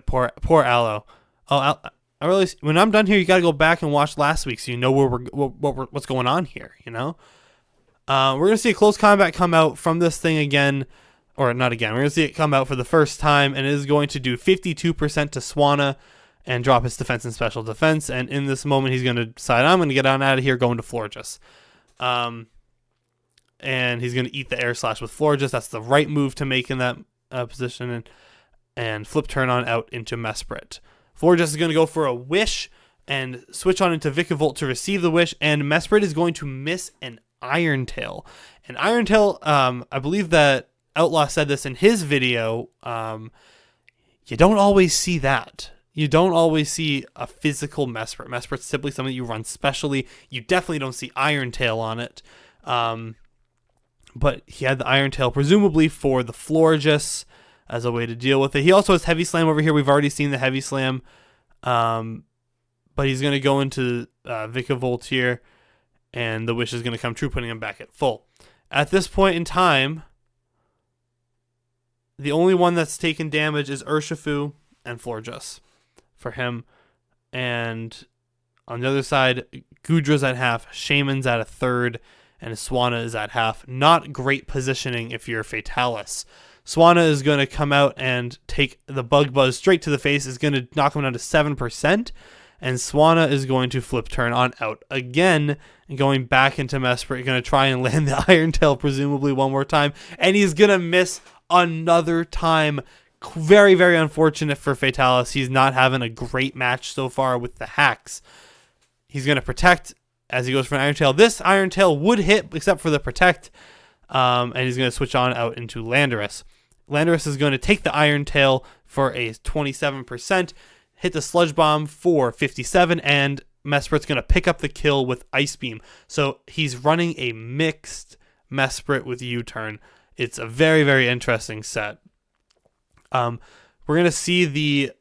poor Allo. Oh, I really. When I'm done here, you got to go back and watch last week so you know what's going on here. You know, we're gonna see a close combat come out from this thing again. Or not again. We're going to see it come out for the first time, and it is going to do 52% to Swanna and drop his defense and special defense. And in this moment, he's going to decide, I'm going to get on out of here, going to Florges. And he's going to eat the Air Slash with Florges. That's the right move to make in that position. And flip turn on out into Mesprit. Florges is going to go for a Wish and switch on into Vikavolt to receive the Wish. And Mesprit is going to miss an Iron Tail. And Iron Tail, I believe that Outlaw said this in his video, you don't always see that. You don't always see a physical Mesprit. Mesprit's simply something you run specially. You definitely don't see Iron Tail on it. But he had the Iron Tail presumably for the Florges as a way to deal with it. He also has Heavy Slam over here. We've already seen the Heavy Slam. But he's going to go into Vikavolt here, and the Wish is going to come true, putting him back at full. At this point in time, the only one that's taken damage is Urshifu and Florges for him. And on the other side, Goodra's at half, Shaman's at a third, and Swanna is at half. Not great positioning if you're Fataliss. Swanna is going to come out and take the Bug Buzz straight to the face. Is going to knock him down to 7%. And Swanna is going to flip turn on out again. And going back into Mesprit, going to try and land the Iron Tail presumably one more time. And he's going to miss another time. Very, very unfortunate for Fataliss. He's not having a great match so far with the hacks. He's going to Protect as he goes for an Iron Tail. This Iron Tail would hit except for the Protect. And he's going to switch on out into Landorus. Landorus is going to take the Iron Tail for a 27%, hit the Sludge Bomb for 57%, and Mesprit's going to pick up the kill with Ice Beam. So he's running a mixed Mesprit with U-Turn. It's a very, very interesting set. We're gonna see the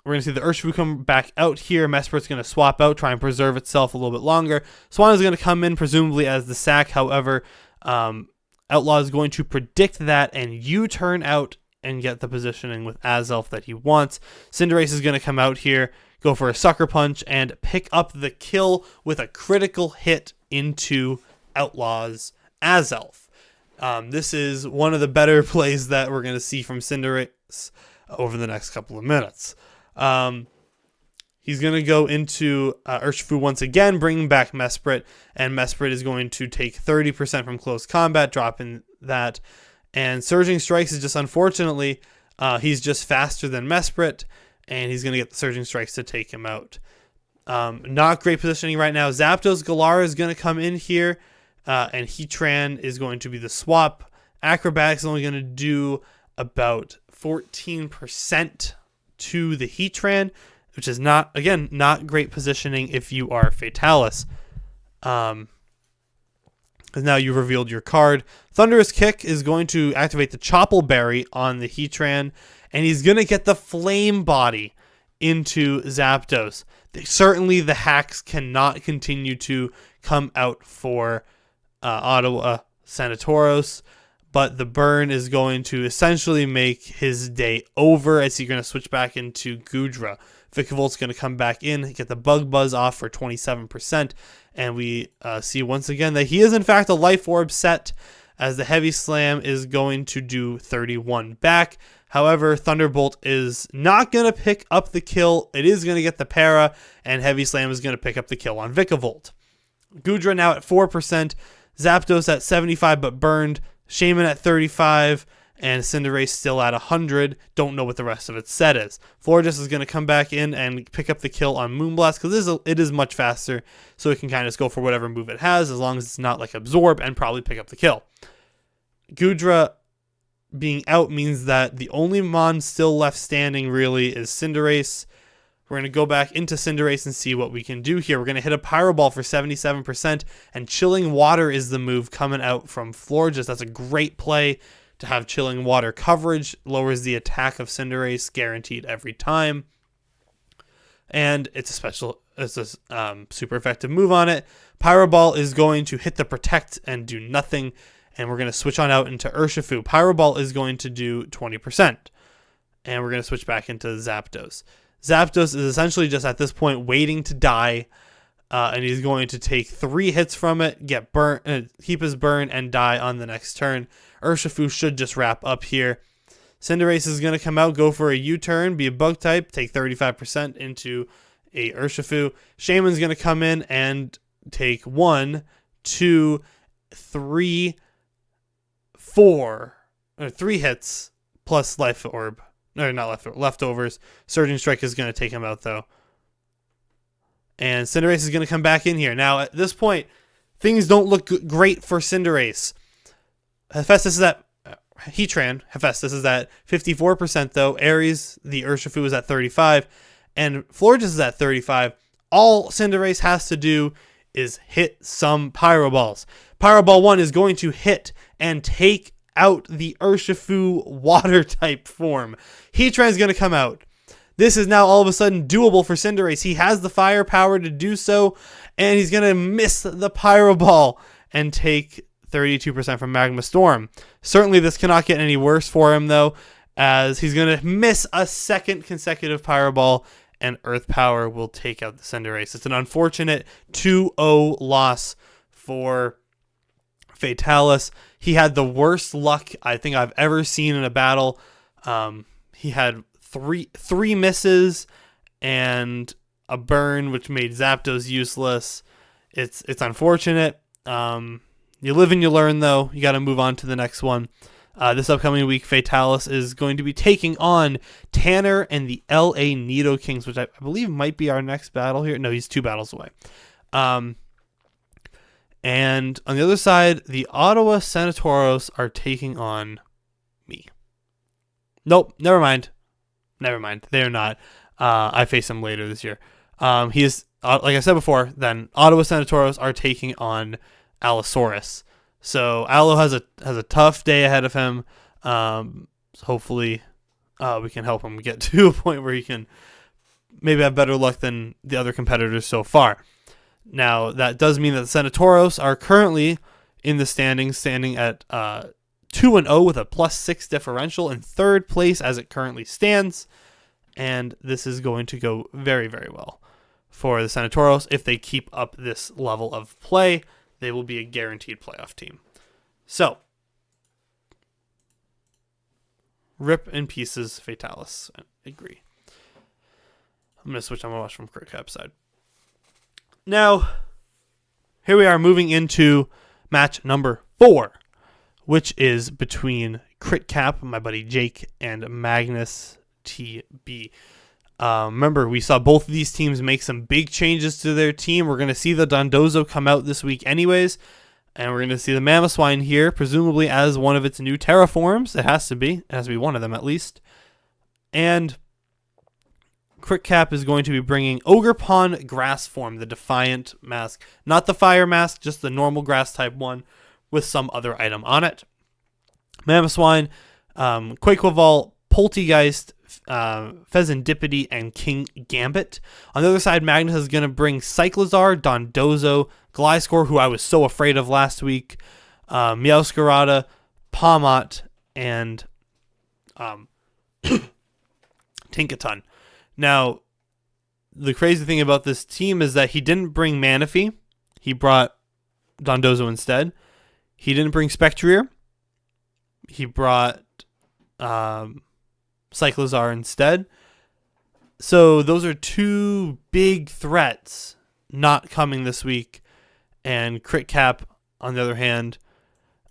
We're going to see the Urshifu come back out here. Mesprit's going to swap out, try and preserve itself a little bit longer. Swan is going to come in, presumably as the sack. However, Outlaw is going to predict that and U-turn out and get the positioning with Azelf that he wants. Cinderace is going to come out here, go for a Sucker Punch, and pick up the kill with a critical hit into Outlaw's Azelf. This is one of the better plays that we're going to see from Cinderace over the next couple of minutes. He's going to go into Urshifu once again, bringing back Mesprit, and Mesprit is going to take 30% from close combat, dropping that. And Surging Strikes is just, unfortunately, he's just faster than Mesprit, and he's going to get the Surging Strikes to take him out. Not great positioning right now. Zapdos Galar is going to come in here, and Heatran is going to be the swap. Acrobatics is only going to do about 14% to the Heatran, which is not great positioning if you are Fatalis. Because now you've revealed your card. Thunderous Kick is going to activate the Chople Berry on the Heatran, and he's going to get the Flame Body into Zapdos. Certainly the hacks cannot continue to come out for Ottawa Sanatoros, but the burn is going to essentially make his day over as he's going to switch back into Goodra. Vikavolt going to come back in, get the Bug Buzz off for 27%, and we see once again that he is in fact a Life Orb set, as the Heavy Slam is going to do 31 back. However, Thunderbolt is not going to pick up the kill. It is going to get the Para, and Heavy Slam is going to pick up the kill on Vikavolt. Goodra now at 4%, Zapdos at 75 but burned, Shaman at 35, and Cinderace still at 100. Don't know what the rest of its set is. Florges is going to come back in and pick up the kill on Moonblast, because it is much faster, so it can kind of just go for whatever move it has, as long as it's not like Absorb, and probably pick up the kill. Goodra being out means that the only Mon still left standing really is Cinderace. We're going to go back into Cinderace and see what we can do here. We're going to hit a Pyro Ball for 77%, and Chilling Water is the move coming out from Florges. That's a great play to have Chilling Water coverage. Lowers the attack of Cinderace, guaranteed every time. And it's a super effective move on it. Pyro Ball is going to hit the Protect and do nothing. And we're going to switch on out into Urshifu. Pyro Ball is going to do 20%. And we're going to switch back into Zapdos. Zapdos is essentially just at this point waiting to die. And he's going to take 3 hits from it, get burn, keep his burn, and die on the next turn. Urshifu should just wrap up here. Cinderace is going to come out, go for a U-turn, be a bug type, take 35% into a Urshifu. Shaman's going to come in and take 1, 2, 3, 4, or 3 hits plus Life Orb. No, not leftovers. Surging Strike is going to take him out, though. And Cinderace is going to come back in here. Now, at this point, things don't look great for Cinderace. Hephaestus is at Heatran. Hephaestus is at 54%, though. Ares, the Urshifu, is at 35%. And Florges is at 35%. All Cinderace has to do is hit some Pyro Balls. Pyro Ball 1 is going to hit and take out the Urshifu Water-type form. Heatran is going to come out. This is now all of a sudden doable for Cinderace. He has the firepower to do so, and he's going to miss the Pyro Ball and take 32% from Magma Storm. Certainly this cannot get any worse for him, though, as he's going to miss a second consecutive Pyro Ball, and Earth Power will take out the Cinderace. It's an unfortunate 2-0 loss for Fatalis. He had the worst luck I think I've ever seen in a battle. He had three misses and a burn, which made Zapdos useless. It's unfortunate. You live and you learn, though. You got to move on to the next one. This upcoming week, Fatalis is going to be taking on Tanner and the LA Nidokings, which I believe might be our next battle here. No, he's 2 battles away. And on the other side, the Ottawa Sanatoros are taking on me. Nope, never mind. They're not. I face him later this year. He is, like I said before, then Ottawa Sanatoros are taking on Allosaurus. So Allo has a tough day ahead of him. So hopefully we can help him get to a point where he can maybe have better luck than the other competitors so far. Now, that does mean that the Senatoros are currently in the standing at 2-0 with a +6 differential in third place as it currently stands. And this is going to go very, very well for the Senatoros. If they keep up this level of play, they will be a guaranteed playoff team. So, rip in pieces, Fataliss. I agree. I'm going to switch. I'm going to watch from HardCap side. Now, here we are moving into match number 4, which is between HardCap, my buddy Jake, and Magnus TB. Remember, we saw both of these teams make some big changes to their team. We're going to see the Dondozo come out this week anyways, and we're going to see the Mamoswine here, presumably as one of its new terraforms. It has to be. It has to be one of them at least. And HardCap is going to be bringing Ogerpon Grass Form, the Defiant mask. Not the Fire mask, just the normal Grass type one with some other item on it. Mamoswine, Quaquaval, Poltegeist, Pheasantipity, and King Gambit. On the other side, Magnus is going to bring Cyclizar, Dondozo, Gliscor, who I was so afraid of last week, Meowscarada, Pomot, and Tinkaton. Now, the crazy thing about this team is that he didn't bring Manaphy. He brought Dondozo instead. He didn't bring Spectrier. He brought Cyclizar instead. So those are two big threats not coming this week. And HardCap, on the other hand,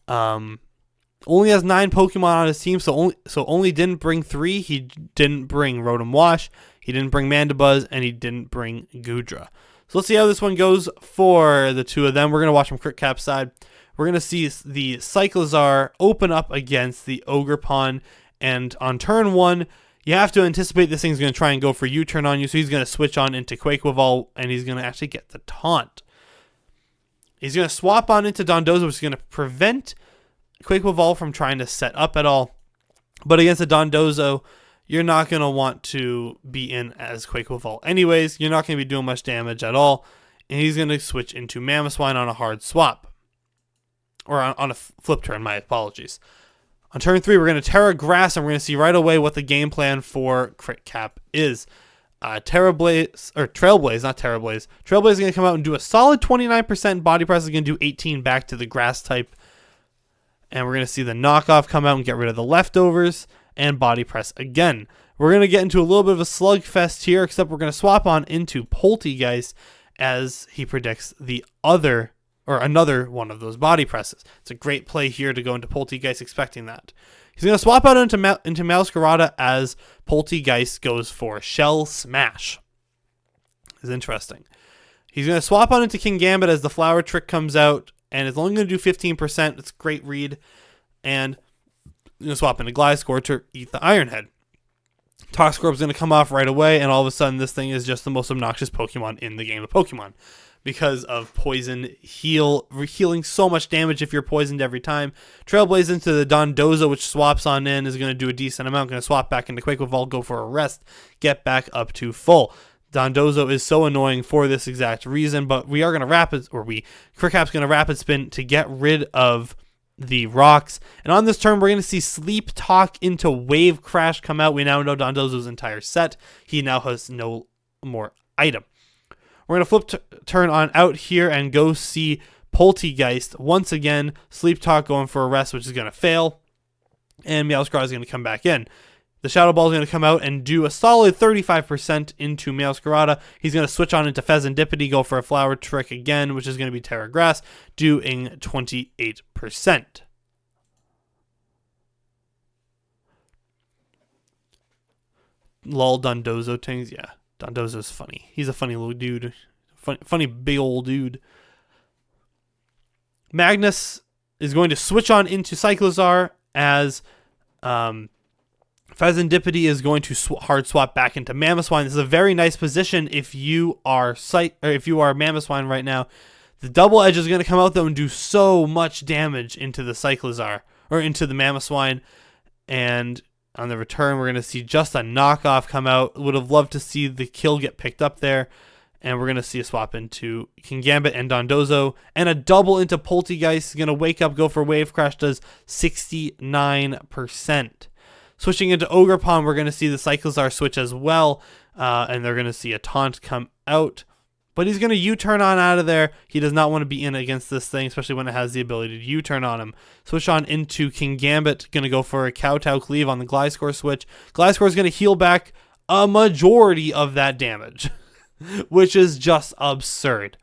only has 9 Pokemon on his team, so only didn't bring 3. He didn't bring Rotom Wash, he didn't bring Mandibuzz, and he didn't bring Goodra. So let's see how this one goes for the two of them. We're going to watch from HardCap side. We're going to see the Cyclizar open up against the Ogerpon, and on turn 1, you have to anticipate this thing's going to try and go for U-turn on you, so he's going to switch on into Quaquaval, and he's going to actually get the taunt. He's going to swap on into Dondozo, which is going to prevent Quaquaval from trying to set up at all. But against a Dondozo, you're not going to want to be in as Quaquaval anyways. You're not going to be doing much damage at all. And he's going to switch into Mamoswine on a hard swap. Or on a flip turn, my apologies. On turn 3, we're going to Terra Grass, and we're going to see right away what the game plan for HardCap is. Trailblaze, not Terrablaze. Trailblaze is going to come out and do a solid 29%. Body Press is going to do 18 back to the Grass type. And we're going to see the knockoff come out and get rid of the leftovers and Body Press again. We're going to get into a little bit of a slugfest here, except we're going to swap on into Poltegeist as he predicts another one of those Body Presses. It's a great play here to go into Poltegeist expecting that. He's going to swap out into Meowscarada as Poltegeist goes for Shell Smash. It's interesting. He's going to swap on into King Gambit as the Flower Trick comes out, and it's only going to do 15%. It's a great read. And he's going to swap into Gliscor to eat the Iron Head. Toxcorp's going to come off right away, and all of a sudden this thing is just the most obnoxious Pokemon in the game of Pokemon. Because of Poison healing so much damage if you're poisoned every time. Trailblaze into the Dondozo, which swaps on in, is going to do a decent amount. Going to swap back into Quaquaval, go for a rest, get back up to full. Dondozo is so annoying for this exact reason, but we are going to HardCap's going to rapid spin to get rid of the rocks. And on this turn, we're going to see Sleep Talk into Wave Crash come out. We now know Dondozo's entire set. He now has no more item. We're going to flip turn on out here and go see Poltegeist. Once again, Sleep Talk going for a rest, which is going to fail. And Meowscarada is going to come back in. The Shadow Ball is going to come out and do a solid 35% into Meowscarada. He's going to switch on into Pheasantipity, go for a Flower Trick again, which is going to be Terra Grass, doing 28%. Lol, Dondozo things, yeah. Dondozo's funny. He's a funny little dude. Funny big old dude. Magnus is going to switch on into Cyclizar as Pheasantipity is going to hard swap back into Mamoswine. This is a very nice position if you are Mamoswine right now. The double edge is going to come out though and do so much damage into the Cyclizar or into the Mamoswine, and On the return, we're going to see just a knockoff come out. Would have loved to see the kill get picked up there. And we're going to see a swap into Kingambit and Dondozo. And a double into Poltegeist. Is going to wake up, go for Wave Crash. Does 69%. Switching into Ogerpon, we're going to see the Cyclizar switch as well. And they're going to see a taunt come out. But he's going to U-turn on out of there. He does not want to be in against this thing, especially when it has the ability to U-turn on him. Switch on into Kingambit. Going to go for a Kowtow Cleave on the Gliscor switch. Gliscor is going to heal back a majority of that damage, which is just absurd.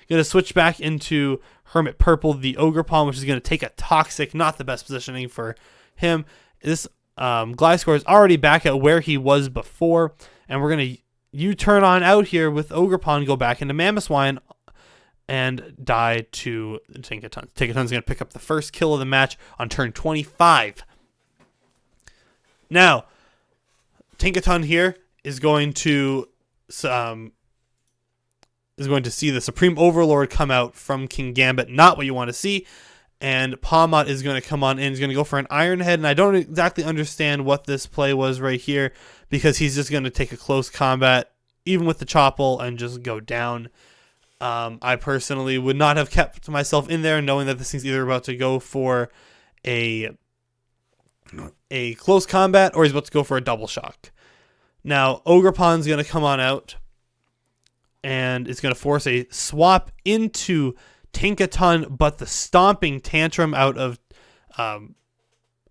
Going to switch back into Hermit Purple, the Ogerpon, which is going to take a Toxic. Not the best positioning for him. This Gliscor is already back at where he was before. And we're going to U-turn on out here with Ogerpon, go back into Mamoswine, and die to Tinkaton. Tinkaton's going to pick up the first kill of the match on turn 25. Now, Tinkaton here is going to see the Supreme Overlord come out from Kingambit. Not what you want to see. And Pawmot is going to come on in. He's going to go for an Iron Head. And I don't exactly understand what this play was right here, because he's just going to take a close combat, even with the Chople, and just go down. I personally would not have kept myself in there, knowing that this thing's either about to go for a close combat, or he's about to go for a double shock. Now, Ogerpon's going to come on out, and it's going to force a swap into Tinkaton, but the Stomping Tantrum out of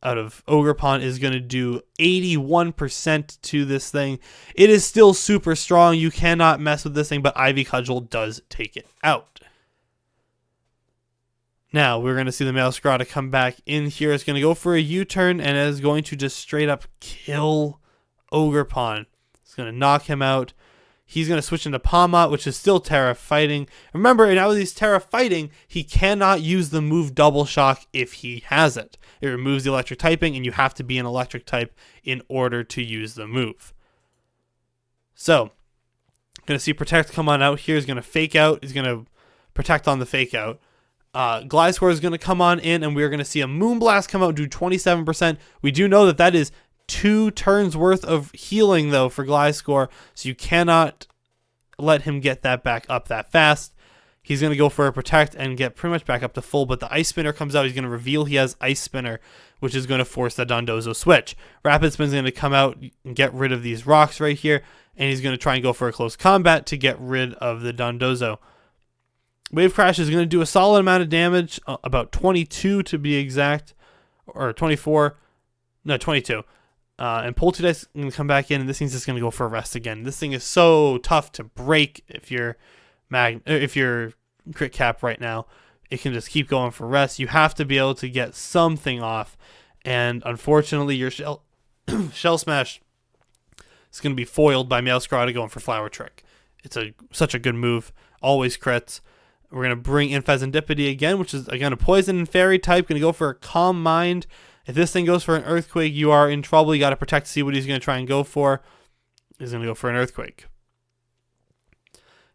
Ogerpon is going to do 81% to this thing. It is still super strong. You cannot mess with this thing, but Ivy Cudgel does take it out. Now, we're going to see the Maelstrom come back in here. It's going to go for a U-turn, and it is going to just straight up kill Ogerpon. It's going to knock him out. He's going to switch into Pawmot, which is still Terra Fighting. Remember, now that he's Terra Fighting, he cannot use the move Double Shock if he has it. It removes the electric typing, and you have to be an electric type in order to use the move. So, going to see Protect come on out here. He's going to fake out. He's going to Protect on the fake out. Gliscor is going to come on in, and we're going to see a Moonblast come out and do 27%. We do know that is 2 turns worth of healing, though, for Gliscor, so you cannot let him get that back up that fast. He's going to go for a Protect and get pretty much back up to full, but the Ice Spinner comes out. He's going to reveal he has Ice Spinner, which is going to force the Dondozo switch. Rapid Spin's going to come out and get rid of these rocks right here, and he's going to try and go for a close combat to get rid of the Dondozo. Wave Crash is going to do a solid amount of damage, about 22 to be exact, or 24, no, 22. And Poltegeist is going to come back in, and this thing's just going to go for a rest again. This thing is so tough to break if you're Crit Cap right now. It can just keep going for rest. You have to be able to get something off, and unfortunately, your Shell Smash is going to be foiled by Maelstrom going for Flower Trick. It's such a good move. Always crits. We're going to bring in Fezandipity again, which is again a Poison and Fairy type. Going to go for a Calm Mind. If this thing goes for an Earthquake, you are in trouble. You got to Protect to see what he's going to try and go for. He's going to go for an Earthquake.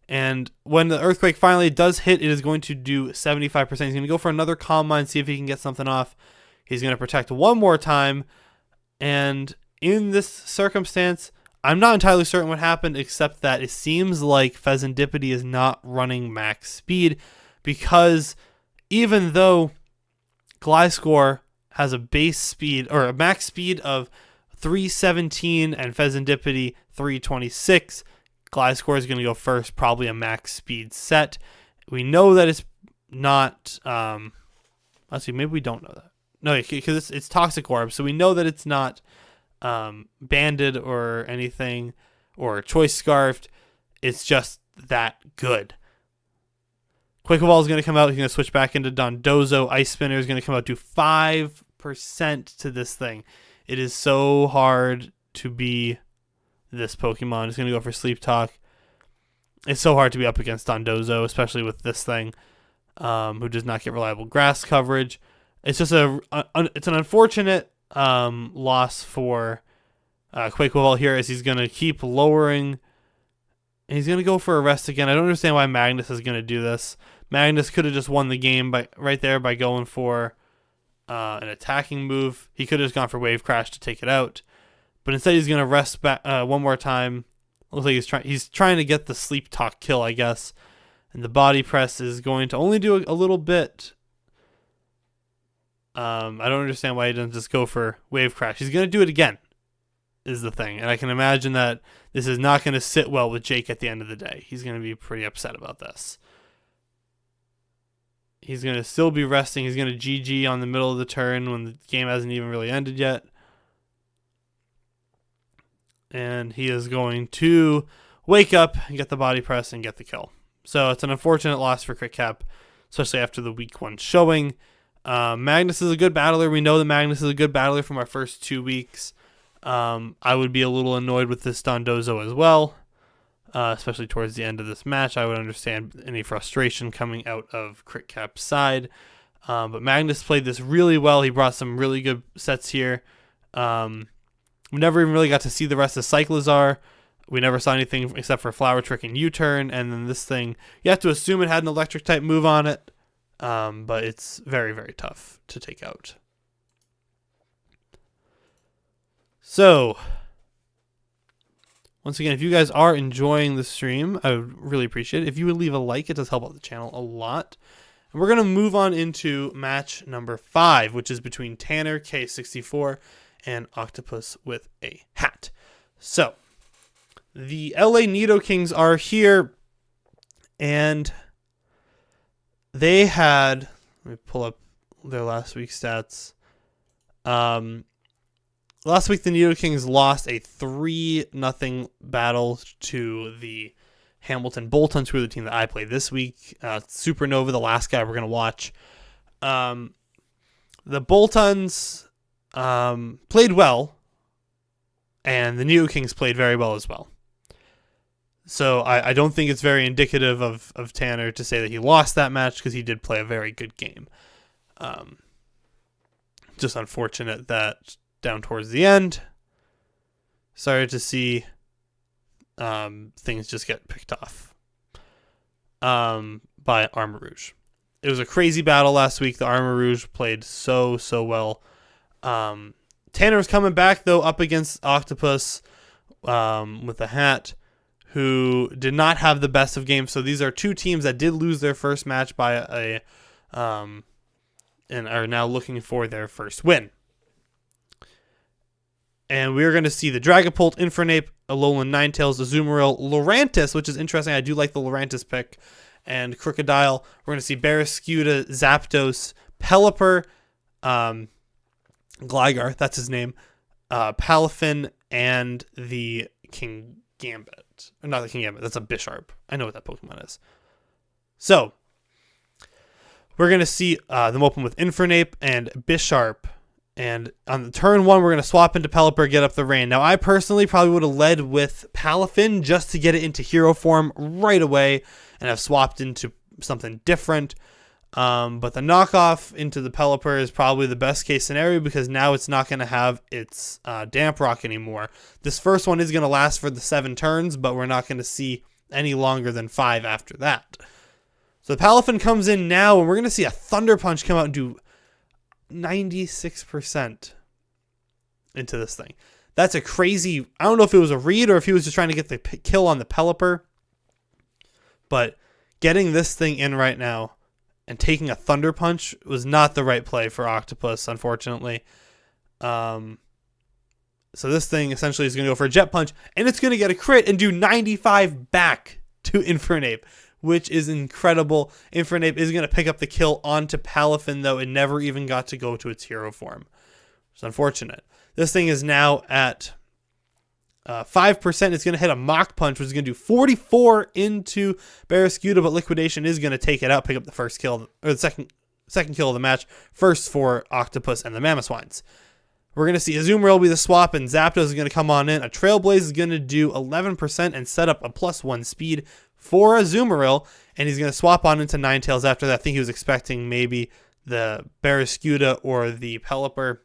And when the Earthquake finally does hit, it is going to do 75%. He's going to go for another Calm Mind, see if he can get something off. He's going to Protect one more time. And in this circumstance, I'm not entirely certain what happened, except that it seems like Fezandipity is not running max speed, because even though Gliscor has a base speed or a max speed of 317 and Fezandipity 326, Gliscor is going to go first, probably a max speed set. We know that it's not, let's see, maybe we don't know that. No, because it's Toxic Orb, so we know that it's not banded or anything, or choice scarfed. It's just that good. Quick Ball is going to come out. He's going to switch back into Dondozo. Ice Spinner is going to come out to 5% to this thing. It is so hard to be this Pokemon. It's going to go for Sleep Talk. It's so hard to be up against Dondozo, especially with this thing, who does not get reliable grass coverage. It's just it's an unfortunate loss for Quake Ball here, as he's going to keep lowering. He's going to go for a rest again. I don't understand why Magnus is going to do this. Magnus could have just won the game by going for an attacking move. He could have just gone for Wave Crash to take it out, but instead he's going to rest back one more time. Looks like he's trying to get the Sleep Talk kill, I guess. And the Body Press is going to only do a little bit. I don't understand why he doesn't just go for Wave Crash. He's going to do it again, is the thing. And I can imagine that this is not going to sit well with Jake at the end of the day. He's going to be pretty upset about this. He's going to still be resting. He's going to GG on the middle of the turn when the game hasn't even really ended yet. And he is going to wake up and get the Body Press and get the kill. So it's an unfortunate loss for CritCap, especially after the week 1 showing. Magnus is a good battler. We know that Magnus is a good battler from our first 2 weeks. I would be a little annoyed with this Dondozo as well, especially towards the end of this match. I would understand any frustration coming out of CritCap's side. But Magnus played this really well. He brought some really good sets here. We never even really got to see the rest of Cyclizar. We never saw anything except for Flower Trick and U-Turn. And then this thing, you have to assume it had an electric type move on it. But it's very, very tough to take out. So, once again, if you guys are enjoying the stream, I would really appreciate it. If you would leave a like, it does help out the channel a lot. And we're going to move on into match number 5, which is between Tanner K64 and Octopus with a hat. So, the LA Nidokings are here, and they had, let me pull up their last week's stats. Last week, the Nidokings lost a 3-0 battle to the Hamilton Boltons, who are the team that I played this week. Supernova, the last guy we're going to watch. The Boltons played well, and the Nidokings played very well as well. So I don't think it's very indicative of Tanner to say that he lost that match, because he did play a very good game. Just unfortunate that down towards the end, started to see things just get picked off by Armor Rouge. It was a crazy battle last week. The Armor Rouge played so well. Tanner was coming back, though, up against Octopus with a hat, who did not have the best of games. So these are two teams that did lose their first match by and are now looking for their first win. And we're going to see the Dragapult, Infernape, Alolan Ninetales, Azumarill, Lurantis, which is interesting. I do like the Lurantis pick, and Crocodile. We're going to see Barraskewda, Zapdos, Pelipper, Gligar, that's his name, Palafin, and the King Gambit. Or not the King Gambit, that's a Bisharp. I know what that Pokemon is. So, we're going to see them open with Infernape and Bisharp. And on the turn 1, we're going to swap into Pelipper, get up the rain. Now, I personally probably would have led with Palafin just to get it into hero form right away and have swapped into something different. But the knockoff into the Pelipper is probably the best case scenario, because now it's not going to have its Damp Rock anymore. This first one is going to last for the 7 turns, but we're not going to see any longer than 5 after that. So the Palafin comes in now, and we're going to see a Thunder Punch come out and do 96% into this thing. That's a crazy, I don't know if it was a read or if he was just trying to get the kill on the Pelipper, but getting this thing in right now and taking a Thunder Punch was not the right play for Octopus, unfortunately. So this thing essentially is going to go for a Jet Punch, and it's going to get a crit and do 95 back to Infernape, which is incredible. Infernape is going to pick up the kill onto Palafin, though it never even got to go to its hero form. It's unfortunate. This thing is now at 5%. It's going to hit a Mach Punch, which is going to do 44 into Barraskewda, but Liquidation is going to take it out, pick up the first kill, or the second kill of the match, first for Octopus and the Mamoswines. We're going to see Azumarill be the swap, and Zapdos is going to come on in. A Trailblaze is going to do 11% and set up a +1 speed for Azumarill, and he's going to swap on into Ninetales after that. I think he was expecting maybe the Barraskewda or the Pelipper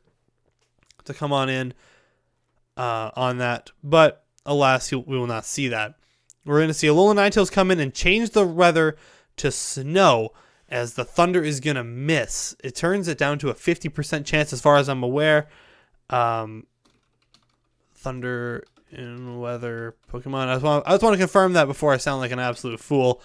to come on in on that, but alas, we will not see that. We're going to see Alolan Ninetales come in and change the weather to snow, as the Thunder is going to miss. It turns it down to a 50% chance as far as I'm aware. Thunder in weather Pokemon. I just want to confirm that before I sound like an absolute fool.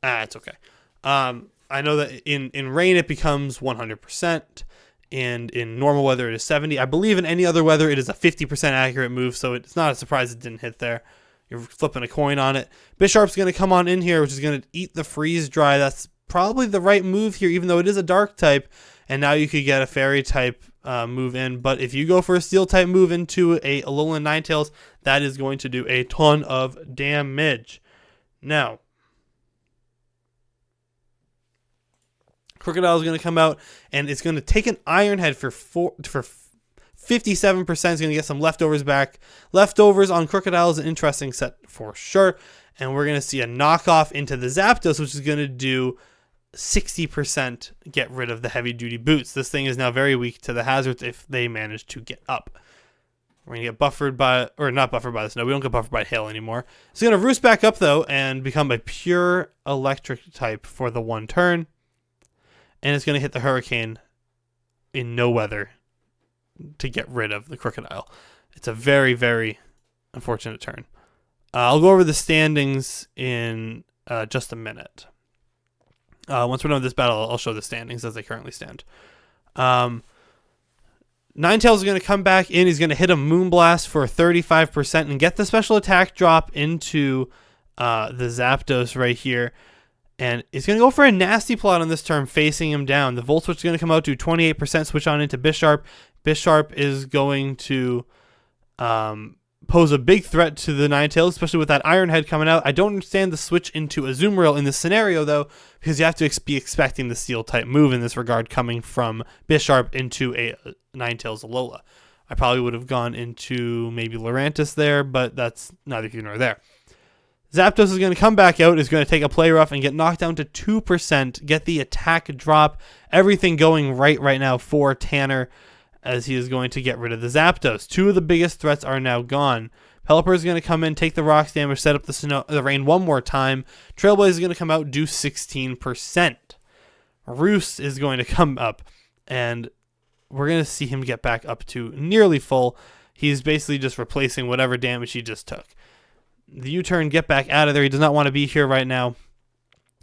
It's okay. I know that in rain it becomes 100%, and in normal weather it is 70. I believe in any other weather it is a 50% accurate move, so it's not a surprise it didn't hit there. You're flipping a coin on it. Bisharp's going to come on in here, which is going to eat the freeze dry. That's probably the right move here, even though it is a dark type, and now you could get a fairy type move in. But if you go for a steel type move into a Alolan Ninetales, that is going to do a ton of damage. Now, Crocodile is going to come out, and it's going to take an Iron Head for 57%. Is going to get some leftovers back. Leftovers on Crocodile is an interesting set for sure. And we're going to see a knockoff into the Zapdos, which is going to do 60% get rid of the heavy duty boots. This thing is now very weak to the hazards if they manage to get up. We're going to get buffered by, or not buffered by the snow. We don't get buffered by hail anymore. It's going to roost back up though and become a pure electric type for the one turn. And it's going to hit the Hurricane in no weather to get rid of the Crocodile. It's a very, very unfortunate turn. I'll go over the standings in just a minute. Once we're done with this battle, I'll show the standings as they currently stand. Ninetales is going to come back in. He's going to hit a Moonblast for 35% and get the special attack drop into the Zapdos right here. And it's going to go for a nasty plot on this turn, facing him down. The Volt Switch is going to come out to 28%, switch on into Bisharp. Bisharp is going to pose a big threat to the Ninetales, especially with that Iron Head coming out. I don't understand the switch into Azumarill in this scenario, though, because you have to be expecting the Steel-type move in this regard coming from Bisharp into a Ninetales Alola. I probably would have gone into maybe Lurantis there, but that's neither here nor there. Zapdos is going to come back out, is going to take a Play Rough and get knocked down to 2%, get the attack drop, everything going right now for Tanner, as he is going to get rid of the Zapdos. Two of the biggest threats are now gone. Pelipper is going to come in, take the rocks damage, set up the rain one more time. Trailblaze is going to come out, do 16%. Roost is going to come up, and we're going to see him get back up to nearly full. He's basically just replacing whatever damage he just took. The U-turn, get back out of there. He does not want to be here right now.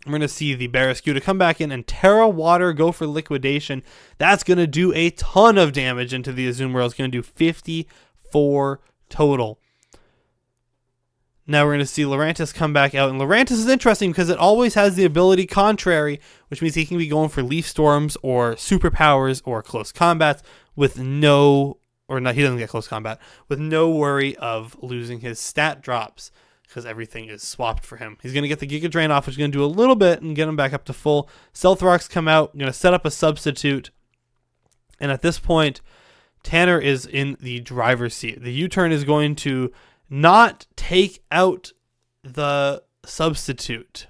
We're going to see the Barraskewda come back in and Terra Water go for liquidation. That's going to do a ton of damage into the Azumarill. It's going to do 54 total. Now we're going to see Lurantis come back out. And Lurantis is interesting because it always has the ability Contrary, which means he can be going for Leaf Storms or Superpowers or Close Combats with no... Or not, he doesn't get close combat, with no worry of losing his stat drops because everything is swapped for him. He's going to get the Giga Drain off, which is going to do a little bit and get him back up to full. Stealth Rocks come out, going to set up a substitute. And at this point, Tanner is in the driver's seat. The U-turn is going to not take out the substitute.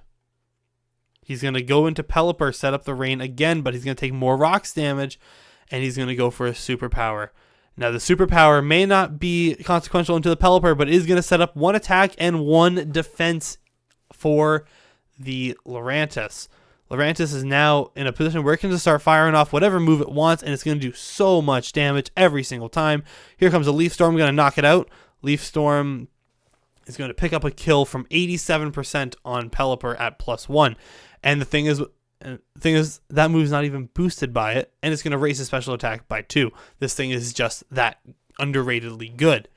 He's going to go into Pelipper, set up the rain again, but he's going to take more rocks damage, and he's going to go for a superpower. Now, the superpower may not be consequential into the Pelipper, but is going to set up one attack and one defense for the Lurantis. Lurantis is now in a position where it can just start firing off whatever move it wants, and it's going to do so much damage every single time. Here comes a Leaf Storm, going to knock it out. Leaf Storm is going to pick up a kill from 87% on Pelipper at +1. And the thing is, that move's not even boosted by it, and it's going to raise his special attack by 2. This thing is just that underratedly good.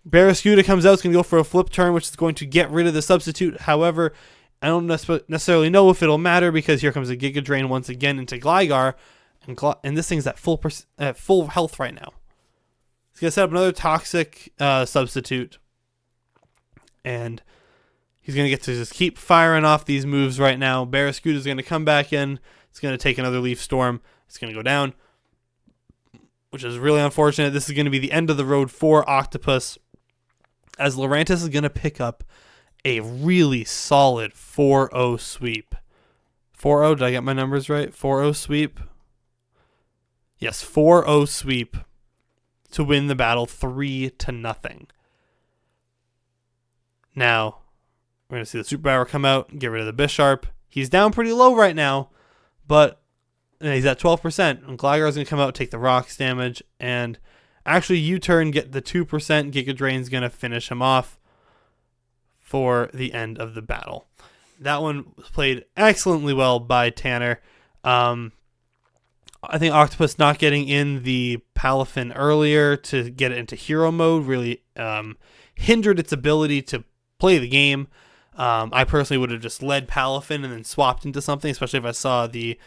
Barraskewda comes out, it's going to go for a flip turn, which is going to get rid of the substitute. However, I don't necessarily know if it'll matter because here comes a Giga Drain once again into Gligar, and this thing's at full health right now. He's going to set up another toxic substitute, and he's going to get to just keep firing off these moves right now. Barraskewda is going to come back in. It's going to take another Leaf Storm. It's going to go down, which is really unfortunate. This is going to be the end of the road for Octopus, as Lurantis is going to pick up a really solid 4-0 sweep. 4-0, did I get my numbers right? 4-0 sweep? Yes, 4-0 sweep to win the battle 3-0. Now, we're going to see the Super Power come out, get rid of the Bisharp. He's down pretty low right now, but he's at 12%. And Gligar's going to come out, take the Rocks damage, and actually U-turn, get the 2%. Giga Drain's going to finish him off for the end of the battle. That one was played excellently well by Tanner. I think Octopus not getting in the Palafin earlier to get it into hero mode really hindered its ability to play the game. I personally would have just led Palafin and then swapped into something, especially if I saw the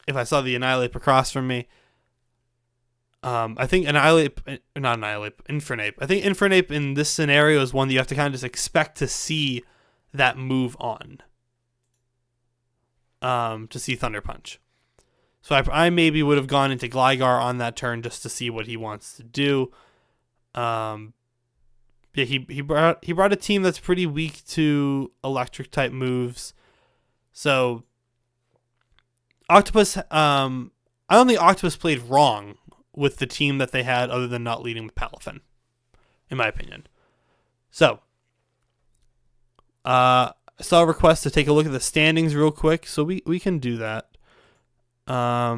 Annihilate across from me. I think Infernape. I think Infernape in this scenario is one that you have to kind of just expect to see that move on. To see Thunder Punch. So I maybe would have gone into Gligar on that turn just to see what he wants to do. He brought a team that's pretty weak to electric type moves. So Octopus, I don't think Octopus played wrong with the team that they had, other than not leading with Palafin, in my opinion. So I saw a request to take a look at the standings real quick, so we can do that. Let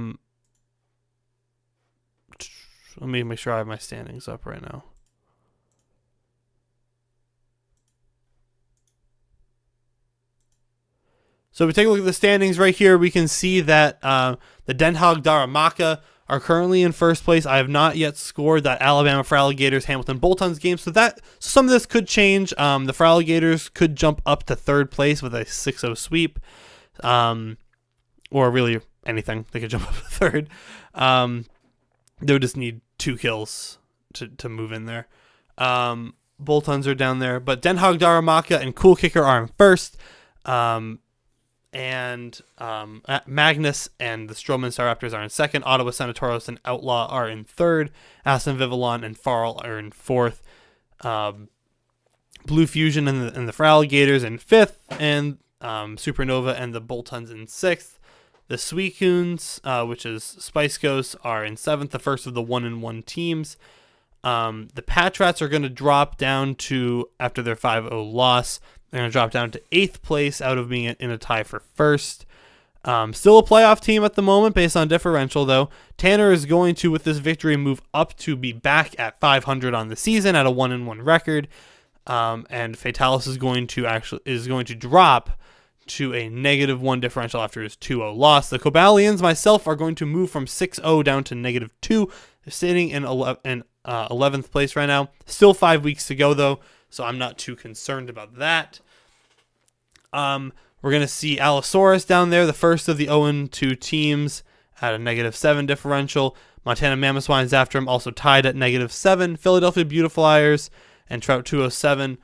me make sure I have my standings up right now. So if we take a look at the standings right here, we can see that the Denhog Darumaka are currently in first place. I have not yet scored that Alabama for Alligators Hamilton Boltons game, so some of this could change. The for Alligators could jump up to third place with a 6-0 sweep, or really anything. They could jump up to third. They would just need 2 kills to move in there. Boltons are down there, but Denhog Darumaka and Cool Kicker are in first. And Magnus and the Stroman Staraptors are in second. Ottawa Senatoros and Outlaw are in third. Aston Vivillon and Farl are in fourth. Blue Fusion and the for Alligators in fifth. And Supernova and the Boltons in sixth. The Suicunes, which is Spice Ghosts, are in seventh, the first of the 1-1 teams. The Patrats are going to drop down to, after their 5-0 loss, they're going to drop down to 8th place out of being in a tie for first. Still a playoff team at the moment based on differential, though. Tanner is going to, with this victory, move up to be back at 500 on the season at a 1-1 record. And Fataliss is going to drop to a -1 differential after his 2-0 loss. The Cobalians, myself, are going to move from 6-0 down to -2. They're sitting in 11th place right now. Still 5 weeks to go, though, so I'm not too concerned about that. We're going to see Allosaurus down there, the first of the 0-2 teams, at a -7 differential. Montana Mammothswines after him, also tied at -7. Philadelphia Beautifliers and Trout 207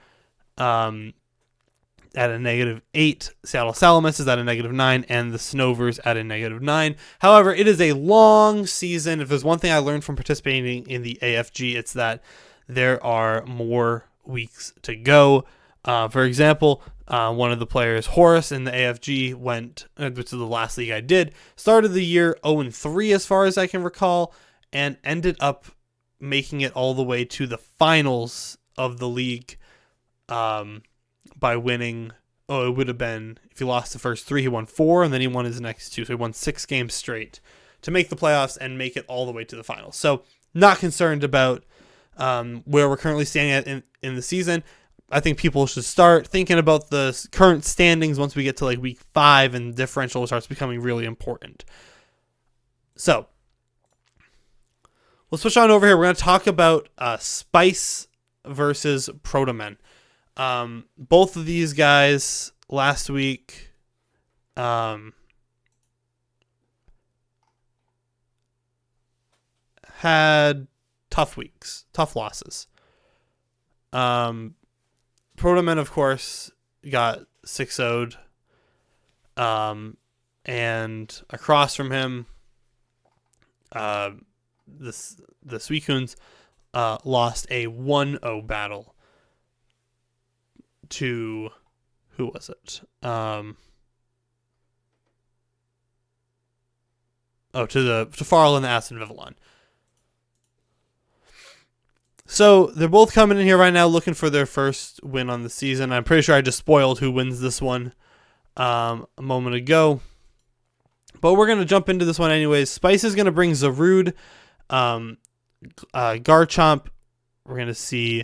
at a -8. Seattle Salamis is at a -9, and the Snovers at a -9. However, it is a long season. If there's one thing I learned from participating in the AFG, it's that there are more weeks to go. For example, one of the players, Horace, in the AFG which is the last league I did, started the year 0-3 as far as I can recall, and ended up making it all the way to the finals of the league by winning. It would have been, if he lost the first 3, he won 4, and then he won his next 2. So he won 6 games straight to make the playoffs and make it all the way to the finals. So not concerned about where we're currently standing at in the season. I think people should start thinking about the current standings once we get to week 5 and differential starts becoming really important. So let's switch on over here. We're going to talk about Spice versus Protomen. Both of these guys last week had tough losses. Protomen, of course, got 6-0'd. And across from him, the Suicunes lost a 1-0 battle to, who was it? To Farl and the Aston Vivillon. So they're both coming in here right now looking for their first win on the season. I'm pretty sure I just spoiled who wins this one a moment ago. But we're going to jump into this one anyways. Spice is going to bring Zarude, Garchomp. We're going to see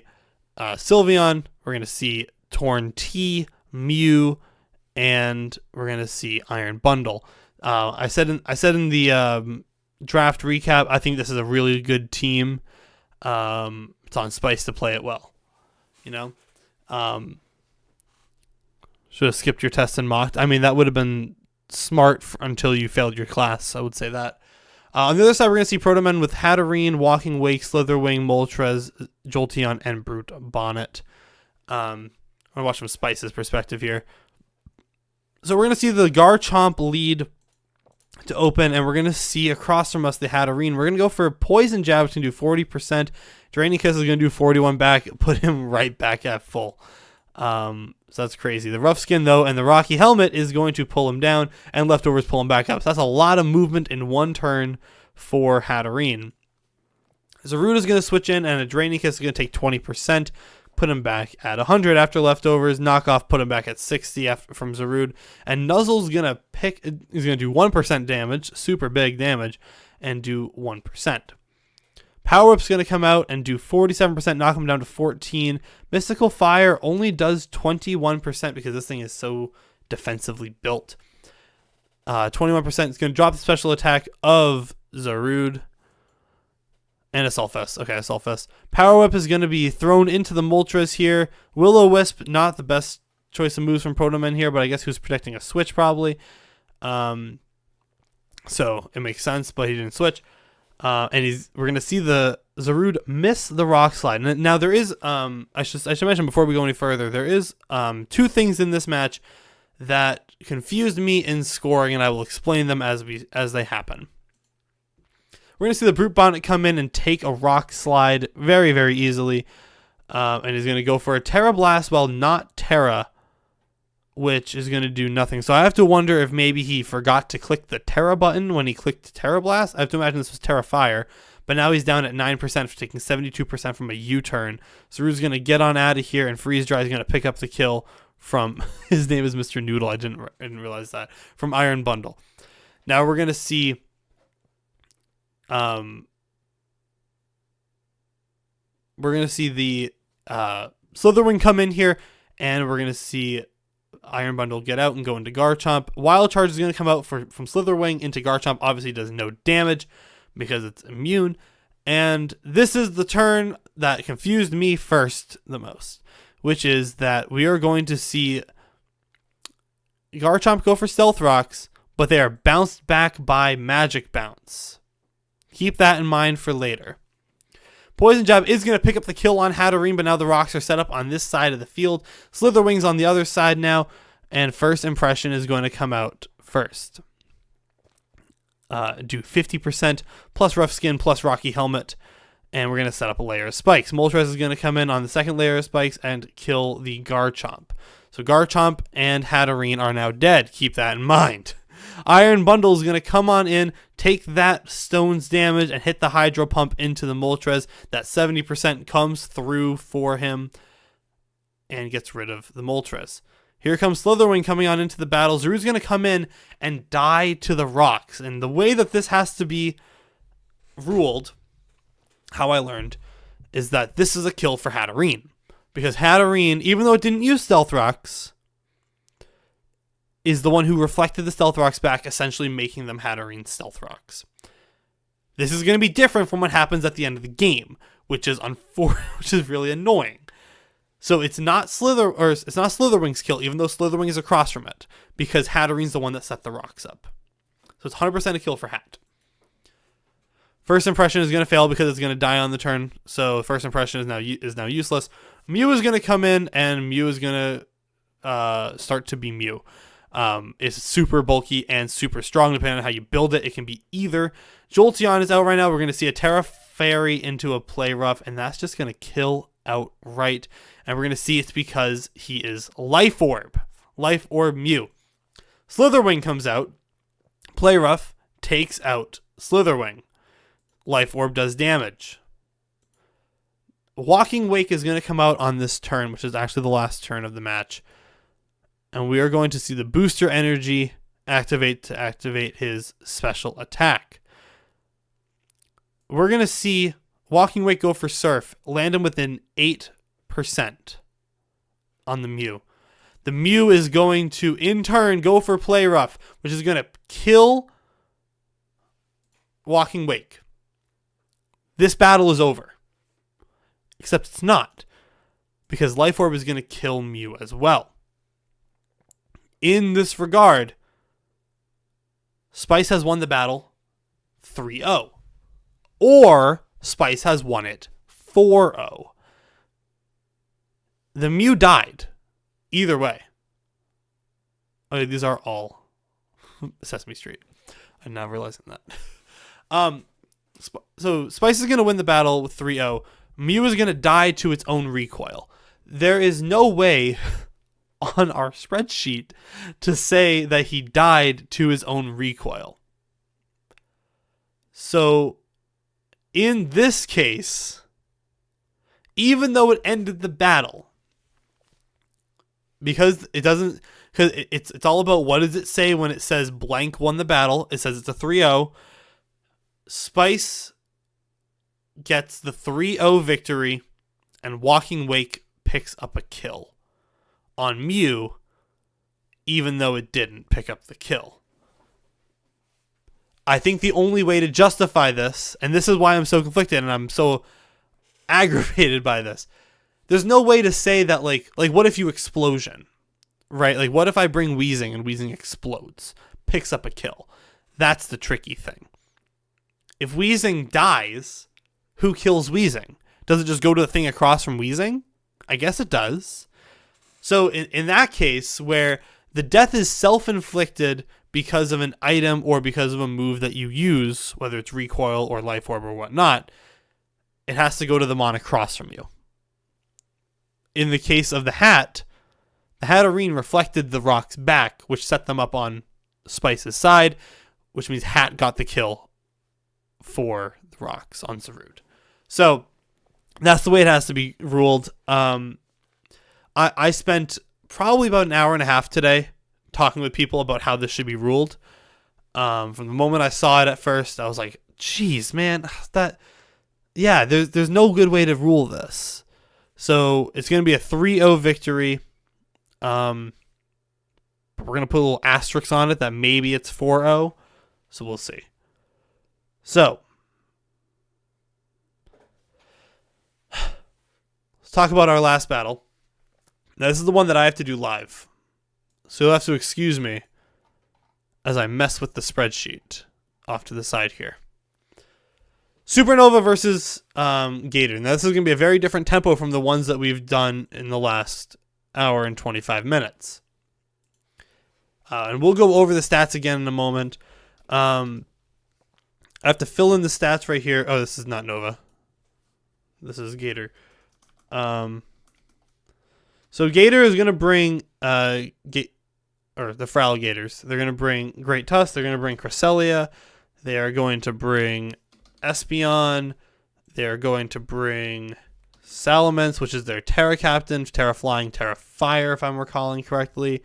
Sylveon. We're going to see Torn T, Mew, and we're going to see Iron Bundle. I said in the draft recap, I think this is a really good team. It's on Spice to play it well. You know? Should have skipped your test and mocked. I mean, that would have been smart until you failed your class. I would say that. On the other side, we're going to see Protomen with Hatterene, Walking Wake, Slitherwing, Moltres, Jolteon, and Brute Bonnet. I'm going to watch from Spice's perspective here. So we're going to see the Garchomp lead to open, and we're going to see across from us the Hatterene. We're going to go for Poison Jab, which can do 40%. Draining Kiss is going to do 41 back, put him right back at full. So that's crazy. The Rough Skin, though, and the Rocky Helmet is going to pull him down, and Leftovers pull him back up. So that's a lot of movement in one turn for Hatterene. Zarude is going to switch in, and a Draining Kiss is going to take 20%, put him back at 100 after Leftovers. Knockoff, put him back at 60 from Zarude. And Nuzzle's going to he's going to do 1% damage, super big damage, and do 1%. Power Whip's going to come out and do 47%, knock him down to 14. Mystical Fire only does 21% because this thing is so defensively built. 21% is going to drop the special attack of Zarude. And Assault Vest. Okay, Assault Vest. Power Whip is going to be thrown into the Moltres here. Will-O-Wisp, not the best choice of moves from Protomen here, but I guess he was protecting a switch probably. So it makes sense, but he didn't switch. And we're going to see the Zarude miss the Rock Slide. Now there is, I should mention before we go any further, there is two things in this match that confused me in scoring, and I will explain them as they happen. We're going to see the Brute Bonnet come in and take a Rock Slide very, very easily. And he's going to go for a Terra Blast while not Terra, which is going to do nothing. So I have to wonder if maybe he forgot to click the Terra button when he clicked Terra Blast. I have to imagine this was Terra Fire. But now he's down at 9% for taking 72% from a U-turn. Zarude's going to get on out of here, and Freeze Dry is going to pick up the kill from, his name is Mr. Noodle, I didn't realize that, from Iron Bundle. Now we're going to see the Slitherwing come in here, and we're going to see Iron Bundle get out and go into Garchomp. Wild Charge is going to come out from Slitherwing into Garchomp. Obviously does no damage because it's immune. And this is the turn that confused me first the most, which is that we are going to see Garchomp go for Stealth Rocks, but they are bounced back by Magic Bounce. Keep that in mind for later. Poison Jab is going to pick up the kill on Hatterene, but now the rocks are set up on this side of the field. Slitherwing's on the other side now, and First Impression is going to come out first. Do 50% plus Rough Skin plus Rocky Helmet, and we're going to set up a layer of spikes. Moltres is going to come in on the second layer of spikes and kill the Garchomp. So Garchomp and Hatterene are now dead. Keep that in mind. Iron Bundle is going to come on in, take that stone's damage, and hit the Hydro Pump into the Moltres. That 70% comes through for him and gets rid of the Moltres. Here comes Slitherwing coming on into the battle. Zarude's going to come in and die to the rocks. And the way that this has to be ruled, how I learned, is that this is a kill for Hatterene. Because Hatterene, even though it didn't use Stealth Rocks, is the one who reflected the Stealth Rocks back, essentially making them Hatterene's Stealth Rocks. This is going to be different from what happens at the end of the game, which is really annoying. So it's not Slitherwing's kill, even though Slitherwing is across from it, because Hatterene's the one that set the rocks up. So it's 100% a kill for Hat. First Impression is going to fail because it's going to die on the turn. So First Impression is now useless. Mew is going to come in, and Mew is going to start to be Mew. It's super bulky and super strong. Depending on how you build it, it can be either. Jolteon is out right now. We're going to see a Terra Fairy into a Play Rough, and that's just going to kill outright. And we're going to see it's because he is Life Orb. Life Orb Mew. Slitherwing comes out. Play Rough takes out Slitherwing. Life Orb does damage. Walking Wake is going to come out on this turn, which is actually the last turn of the match. And we are going to see the booster energy activate to activate his special attack. We're going to see Walking Wake go for Surf, land him within 8% on the Mew. The Mew is going to, in turn, go for Play Rough, which is going to kill Walking Wake. This battle is over. Except it's not, because Life Orb is going to kill Mew as well. In this regard, Spice has won the battle 3-0. Or Spice has won it 4-0. The Mew died. Either way. Okay, these are all Sesame Street. I'm now realizing that. So Spice is going to win the battle with 3-0. Mew is going to die to its own recoil. There is no way on our spreadsheet to say that he died to his own recoil. So, in this case, even though it ended the battle, because it doesn't, because it's all about what does it say when it says blank won the battle. It says it's a 3-0. Spice gets the 3-0 victory, and Walking Wake picks up a kill on Mew, even though it didn't pick up the kill. I think the only way to justify this, and this is why I'm so conflicted and I'm so aggravated by this, there's no way to say that, like what if you explosion, right? Like, what if I bring Weezing and Weezing explodes, picks up a kill? That's the tricky thing. If Weezing dies, who kills Weezing? Does it just go to the thing across from Weezing? I guess it does. So in that case, where the death is self-inflicted because of an item or because of a move that you use, whether it's Recoil or Life Orb or whatnot, it has to go to the mon across from you. In the case of the Hatterene reflected the rocks back, which set them up on Spice's side, which means Hat got the kill for the rocks on Zarude. So that's the way it has to be ruled. I spent probably about an hour and a half today talking with people about how this should be ruled. From the moment I saw it at first, I was like, geez, man, there's no good way to rule this. So it's going to be a 3-0 victory. But we're going to put a little asterisk on it that maybe it's 4-0. So we'll see. So let's talk about our last battle. Now, this is the one that I have to do live. So you'll have to excuse me as I mess with the spreadsheet off to the side here. Supernova versus Gator. Now, this is going to be a very different tempo from the ones that we've done in the last hour and 25 minutes. And we'll go over the stats again in a moment. I have to fill in the stats right here. Oh, this is not Nova. This is Gator. So Gator is going to bring the Fraligators. They're going to bring Great Tusk. They're going to bring Cresselia. They are going to bring Espeon. They're going to bring Salamence, which is their Terra Captain. Terra Flying, Terra Fire, if I'm recalling correctly.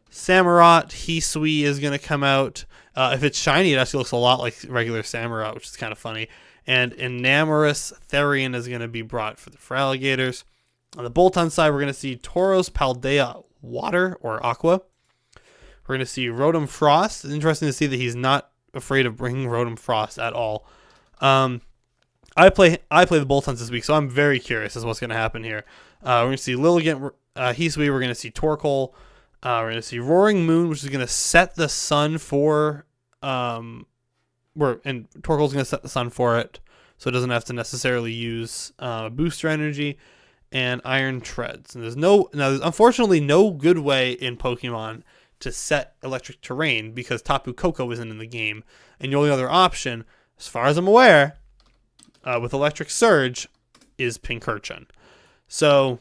Samurott, Hisui is going to come out. If it's shiny, it actually looks a lot like regular Samurott, which is kind of funny. And Enamorous Therian is going to be brought for the Fraligators. On the Bolton side, we're going to see Tauros, Paldea, Water, or Aqua. We're going to see Rotom Frost. It's interesting to see that he's not afraid of bringing Rotom Frost at all. I play the Boltons this week, so I'm very curious as to what's going to happen here. We're going to see Lilligant, Hisui. We're going to see Torkoal. We're going to see Roaring Moon, which is going to set the sun for... and Torkoal's going to set the sun for it, so it doesn't have to necessarily use booster energy. And Iron Treads. And there's unfortunately no good way in Pokemon to set electric terrain because Tapu Koko isn't in the game. And the only other option, as far as I'm aware, with Electric Surge, is Pincurchin. So,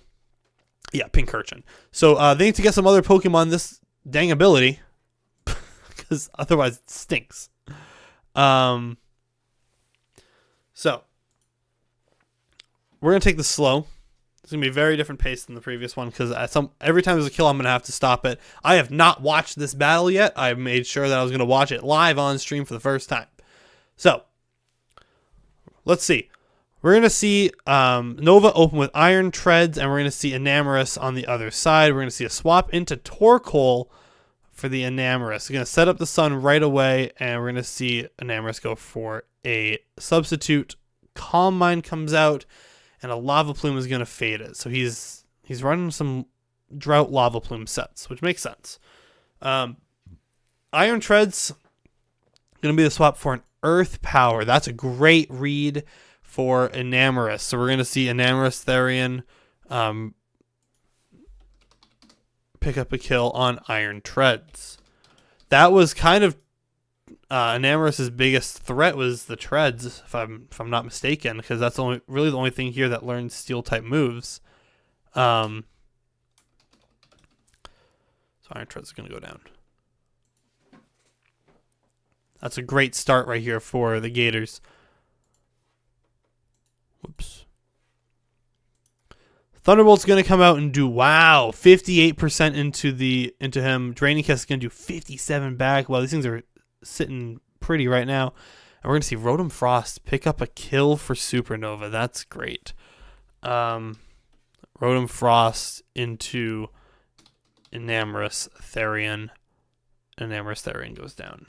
yeah, Pincurchin. So they need to get some other Pokemon this dang ability because otherwise it stinks. So we're going to take this slow. It's going to be a very different pace than the previous one because every time there's a kill, I'm going to have to stop it. I have not watched this battle yet. I made sure that I was going to watch it live on stream for the first time. So, let's see. We're going to see Nova open with Iron Treads, and we're going to see Enamorus on the other side. We're going to see a swap into Torkoal for the Enamorus. We're going to set up the Sun right away, and we're going to see Enamorus go for a substitute. Calm Mind comes out, and a Lava Plume is going to fade it. So he's running some Drought Lava Plume sets, which makes sense. Iron Treads going to be the swap for an Earth Power. That's a great read for Enamorus. So we're going to see Enamorus Therian pick up a kill on Iron Treads. That was kind of Enamorus' biggest threat was the Treads, if I'm not mistaken, because that's really the only thing here that learns Steel type moves. So Iron Treads is going to go down. That's a great start right here for the Gators. Whoops. Thunderbolt's going to come out and do, 58% into him. Draining Kiss is going to do 57 back. Well, these things are sitting pretty right now. And we're going to see Rotom Frost pick up a kill for Supernova. That's great. Rotom Frost into Enamorus Therian. Enamorus Therian goes down.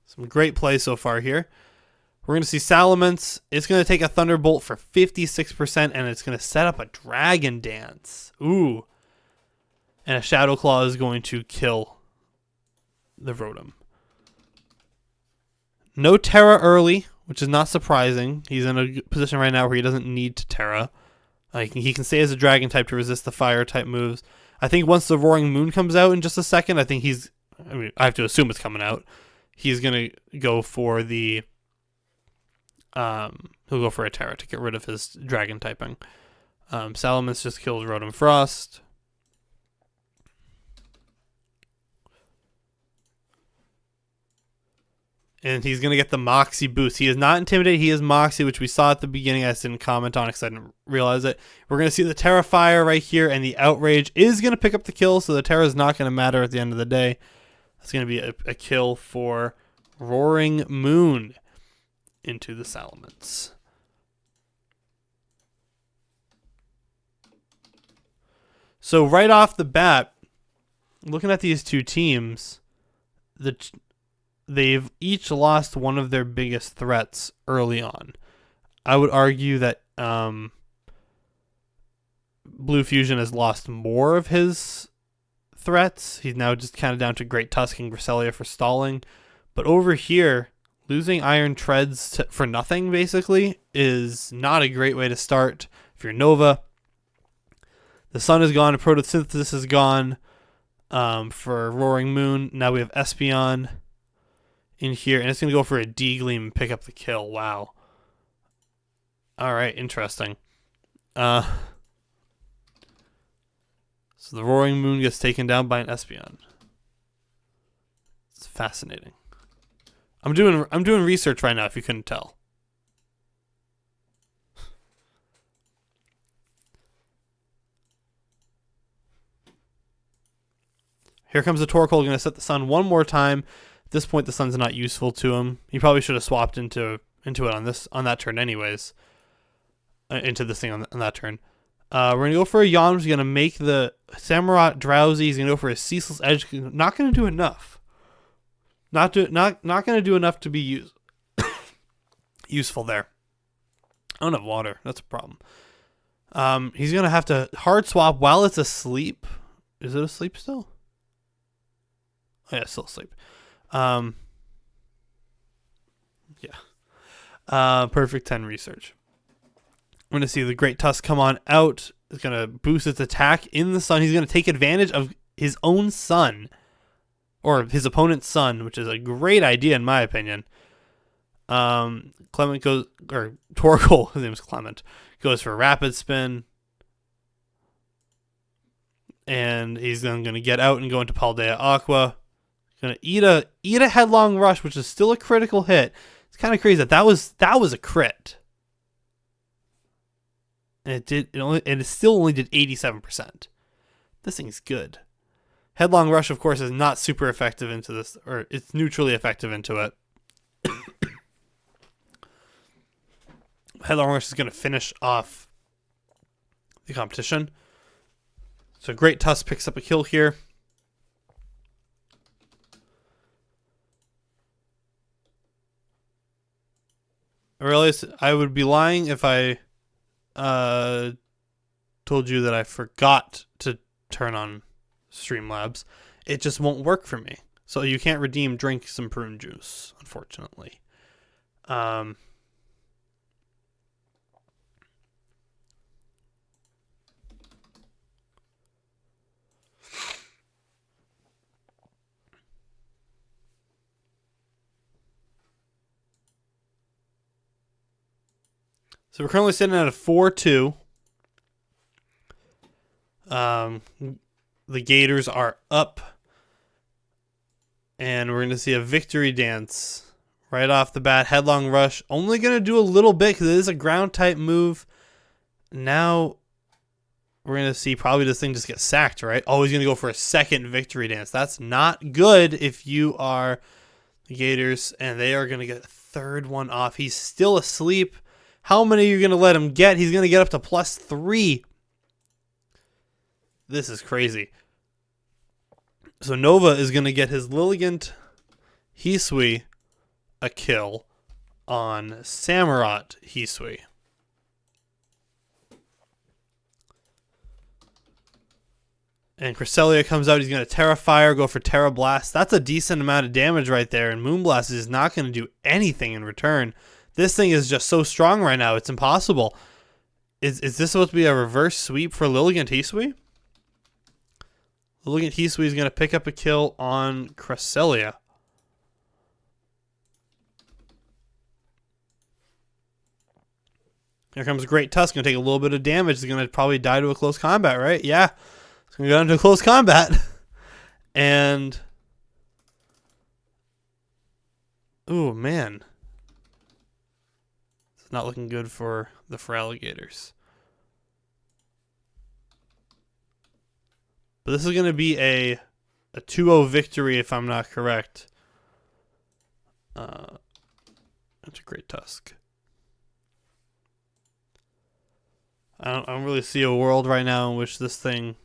Some great play so far here. We're going to see Salamence. It's going to take a Thunderbolt for 56%, and it's going to set up a Dragon Dance. Ooh. And a Shadow Claw is going to kill the Rotom. No Terra early, which is not surprising. He's in a position right now where he doesn't need to Terra. He can stay as a Dragon type to resist the Fire type moves. I think once the Roaring Moon comes out in just a second, I have to assume it's coming out. He's going to go for the... he'll go for a Terra to get rid of his Dragon typing. Salamence just kills Rotom Frost. And he's going to get the Moxie boost. He is not Intimidate. He is Moxie, which we saw at the beginning. I just didn't comment on it because I didn't realize it. We're going to see the Terrafire right here, and the Outrage is going to pick up the kill, so the Terra is not going to matter at the end of the day. That's going to be a kill for Roaring Moon into the Salamence. So right off the bat, looking at these two teams, they've each lost one of their biggest threats early on. I would argue that Blue Fusion has lost more of his threats. He's now just kind of down to Great Tusk and Cresselia for stalling. But over here, losing Iron Treads for nothing, basically, is not a great way to start if you're Nova. The Sun is gone, Photosynthesis is gone for Roaring Moon. Now we have Espeon in here, and it's going to go for a D-Gleam and pick up the kill. Wow. Alright, interesting. So the Roaring Moon gets taken down by an Espeon. It's fascinating. I'm doing research right now if you couldn't tell. Here comes the Torkoal, going to set the Sun one more time. At this point, the Sun's not useful to him. He probably should have swapped into it on that turn anyways. Into this thing on that turn. We're going to go for a Yawn, which is going to make the Samurott drowsy. He's going to go for a Ceaseless Edge. Not going to do enough. Not going to do enough to be useful there. I don't have water. That's a problem. He's going to have to hard swap while it's asleep. Is it asleep still? Oh, yeah, it's still asleep. Yeah. Perfect 10 research. We're going to see the Great Tusk come on out. It's going to boost its attack in the Sun. He's going to take advantage of his own Sun. Or his opponent's Sun, which is a great idea in my opinion. Clement goes... Or Torkoal, his name is Clement, goes for Rapid Spin. And he's then going to get out and go into Paldea Aqua. Going to eat a Headlong Rush, which is still a critical hit. It's kind of crazy that was a crit. And it still only did 87%. This thing's good. Headlong Rush, of course, is not super effective into this, or it's neutrally effective into it. Headlong Rush is going to finish off the competition. So Great Tusk picks up a kill here. I realize I would be lying if I told you that I forgot to turn on Streamlabs. It just won't work for me. So you can't redeem drink some prune juice, unfortunately. So we're currently sitting at a 4-2. The Gators are up. And we're going to see a victory dance right off the bat. Headlong Rush. Only going to do a little bit because it is a ground type move. Now we're going to see probably this thing just get sacked, right? Oh, he's going to go for a second victory dance. That's not good if you are the Gators. And they are going to get a third one off. He's still asleep. How many are you going to let him get? He's going to get up to +3. This is crazy. So Nova is going to get his Lilligant Hisui a kill on Samurott Hisui. And Cresselia comes out. He's going to Terra Fire, go for Terra Blast. That's a decent amount of damage right there. And Moonblast is not going to do anything in return. This thing is just so strong right now. It's impossible. Is this supposed to be a reverse sweep for Lilligant Hisui? Lilligant Hisui is going to pick up a kill on Cresselia. Here comes Great Tusk. Going to take a little bit of damage. He's going to probably die to a close combat, right? Yeah. It's going to go into a close combat. And... ooh, man. It's not looking good for the Feraligators. But this is going to be a 2-0 victory if I'm not correct. That's a Great Tusk. I don't really see a world right now in which this thing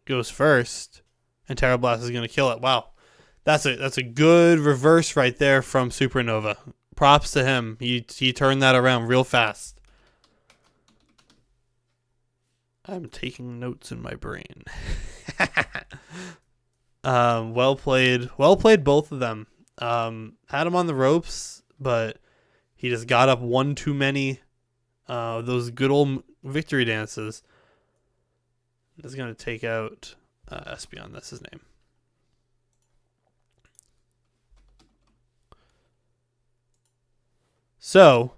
goes first and Terra Blast is going to kill it. Wow. That's a good reverse right there from Supernova. Props to him. He turned that around real fast. I'm taking notes in my brain. Well played. Well played, both of them. Had him on the ropes, but he just got up one too many. Those good old victory dances. Is going to take out Espeon. That's his name. So,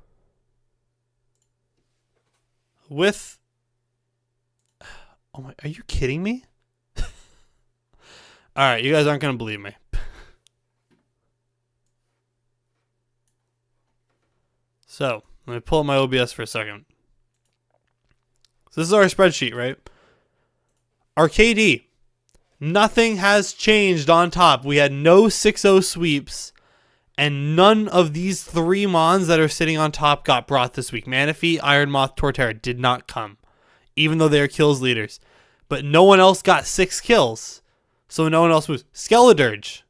with... oh my, are you kidding me? Alright, you guys aren't going to believe me. So, let me pull up my OBS for a second. So this is our spreadsheet, right? Our KD. Nothing has changed on top. We had no 6-0 sweeps. And none of these 3 Mons that are sitting on top got brought this week. Manaphy, Iron Moth, Torterra did not come. Even though they are kills leaders. But no one else got 6 kills. So no one else moves. Skeledirge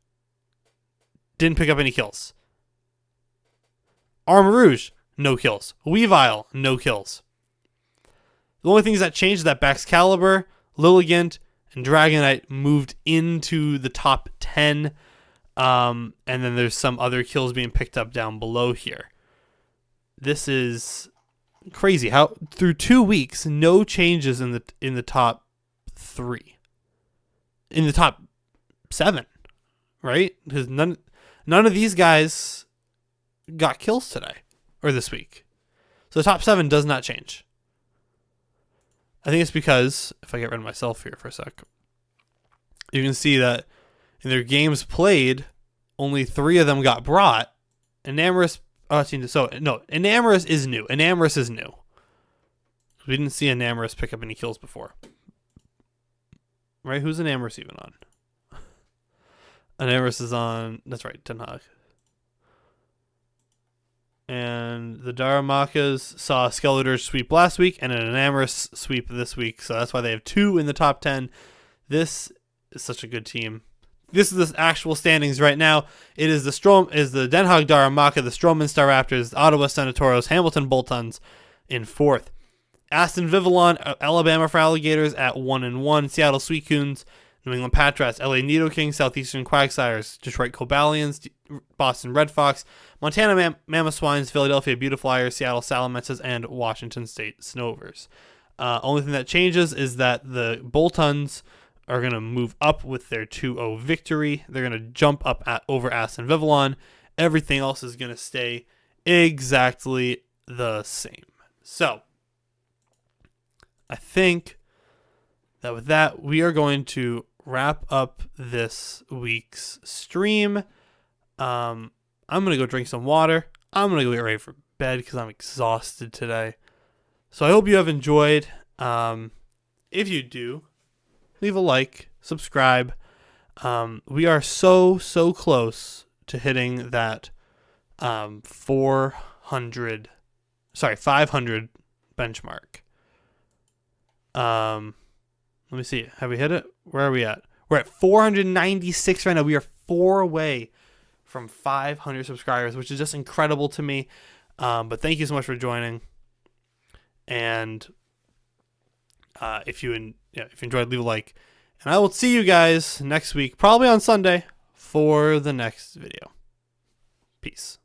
didn't pick up any kills. Armarouge, no kills. Weavile, no kills. The only things that changed is that Baxcalibur, Lilligant, and Dragonite moved into the top 10. And then there's some other kills being picked up down below here. This is crazy. How through 2 weeks, no changes in the top 3. In the top 7, right? Because none of these guys got kills today or this week. So the top 7 does not change. I think it's because, if I get rid of myself here for a sec, you can see that in their games played, only 3 of them got brought, and Namorous So no, Enamorus is new. Enamorus is new. We didn't see Enamorus pick up any kills before. Right? Who's Enamorus even on? Enamorus is on. That's right, Den Haag. And the Darumaka's saw a Skeletor sweep last week and an Enamorus sweep this week, so that's why they have 2 in the top 10. This is such a good team. This is the actual standings right now. It is the Den Haag Darumaka, the Stroman Staraptors, Ottawa Senatoros, Hamilton Boltons in 4th. Aston Vivillon, Alabama for Alligators at 1-1. Seattle Suicunes, New England Patriots, LA Nidoking, Southeastern Quagsires, Detroit Cobalions, Boston Red Fox, Montana Mammoth Swines, Philadelphia Beautiflyers, Seattle Salamence, and Washington State Snovers. Only thing that changes is that the Boltons are going to move up with their 2-0 victory. They're going to jump up over Aston Vivillon. Everything else is going to stay exactly the same. So, I think that with that, we are going to wrap up this week's stream. I'm going to go drink some water. I'm going to go get ready for bed because I'm exhausted today. So I hope you have enjoyed. If you do, leave a like, subscribe. We are so close to hitting that 500 benchmark. Let me see. Have we hit it? Where are we at? We're at 496 right now. We are 4 away from 500 subscribers, which is just incredible to me. But thank you so much for joining. And if you enjoyed, leave a like. And I will see you guys next week, probably on Sunday, for the next video. Peace.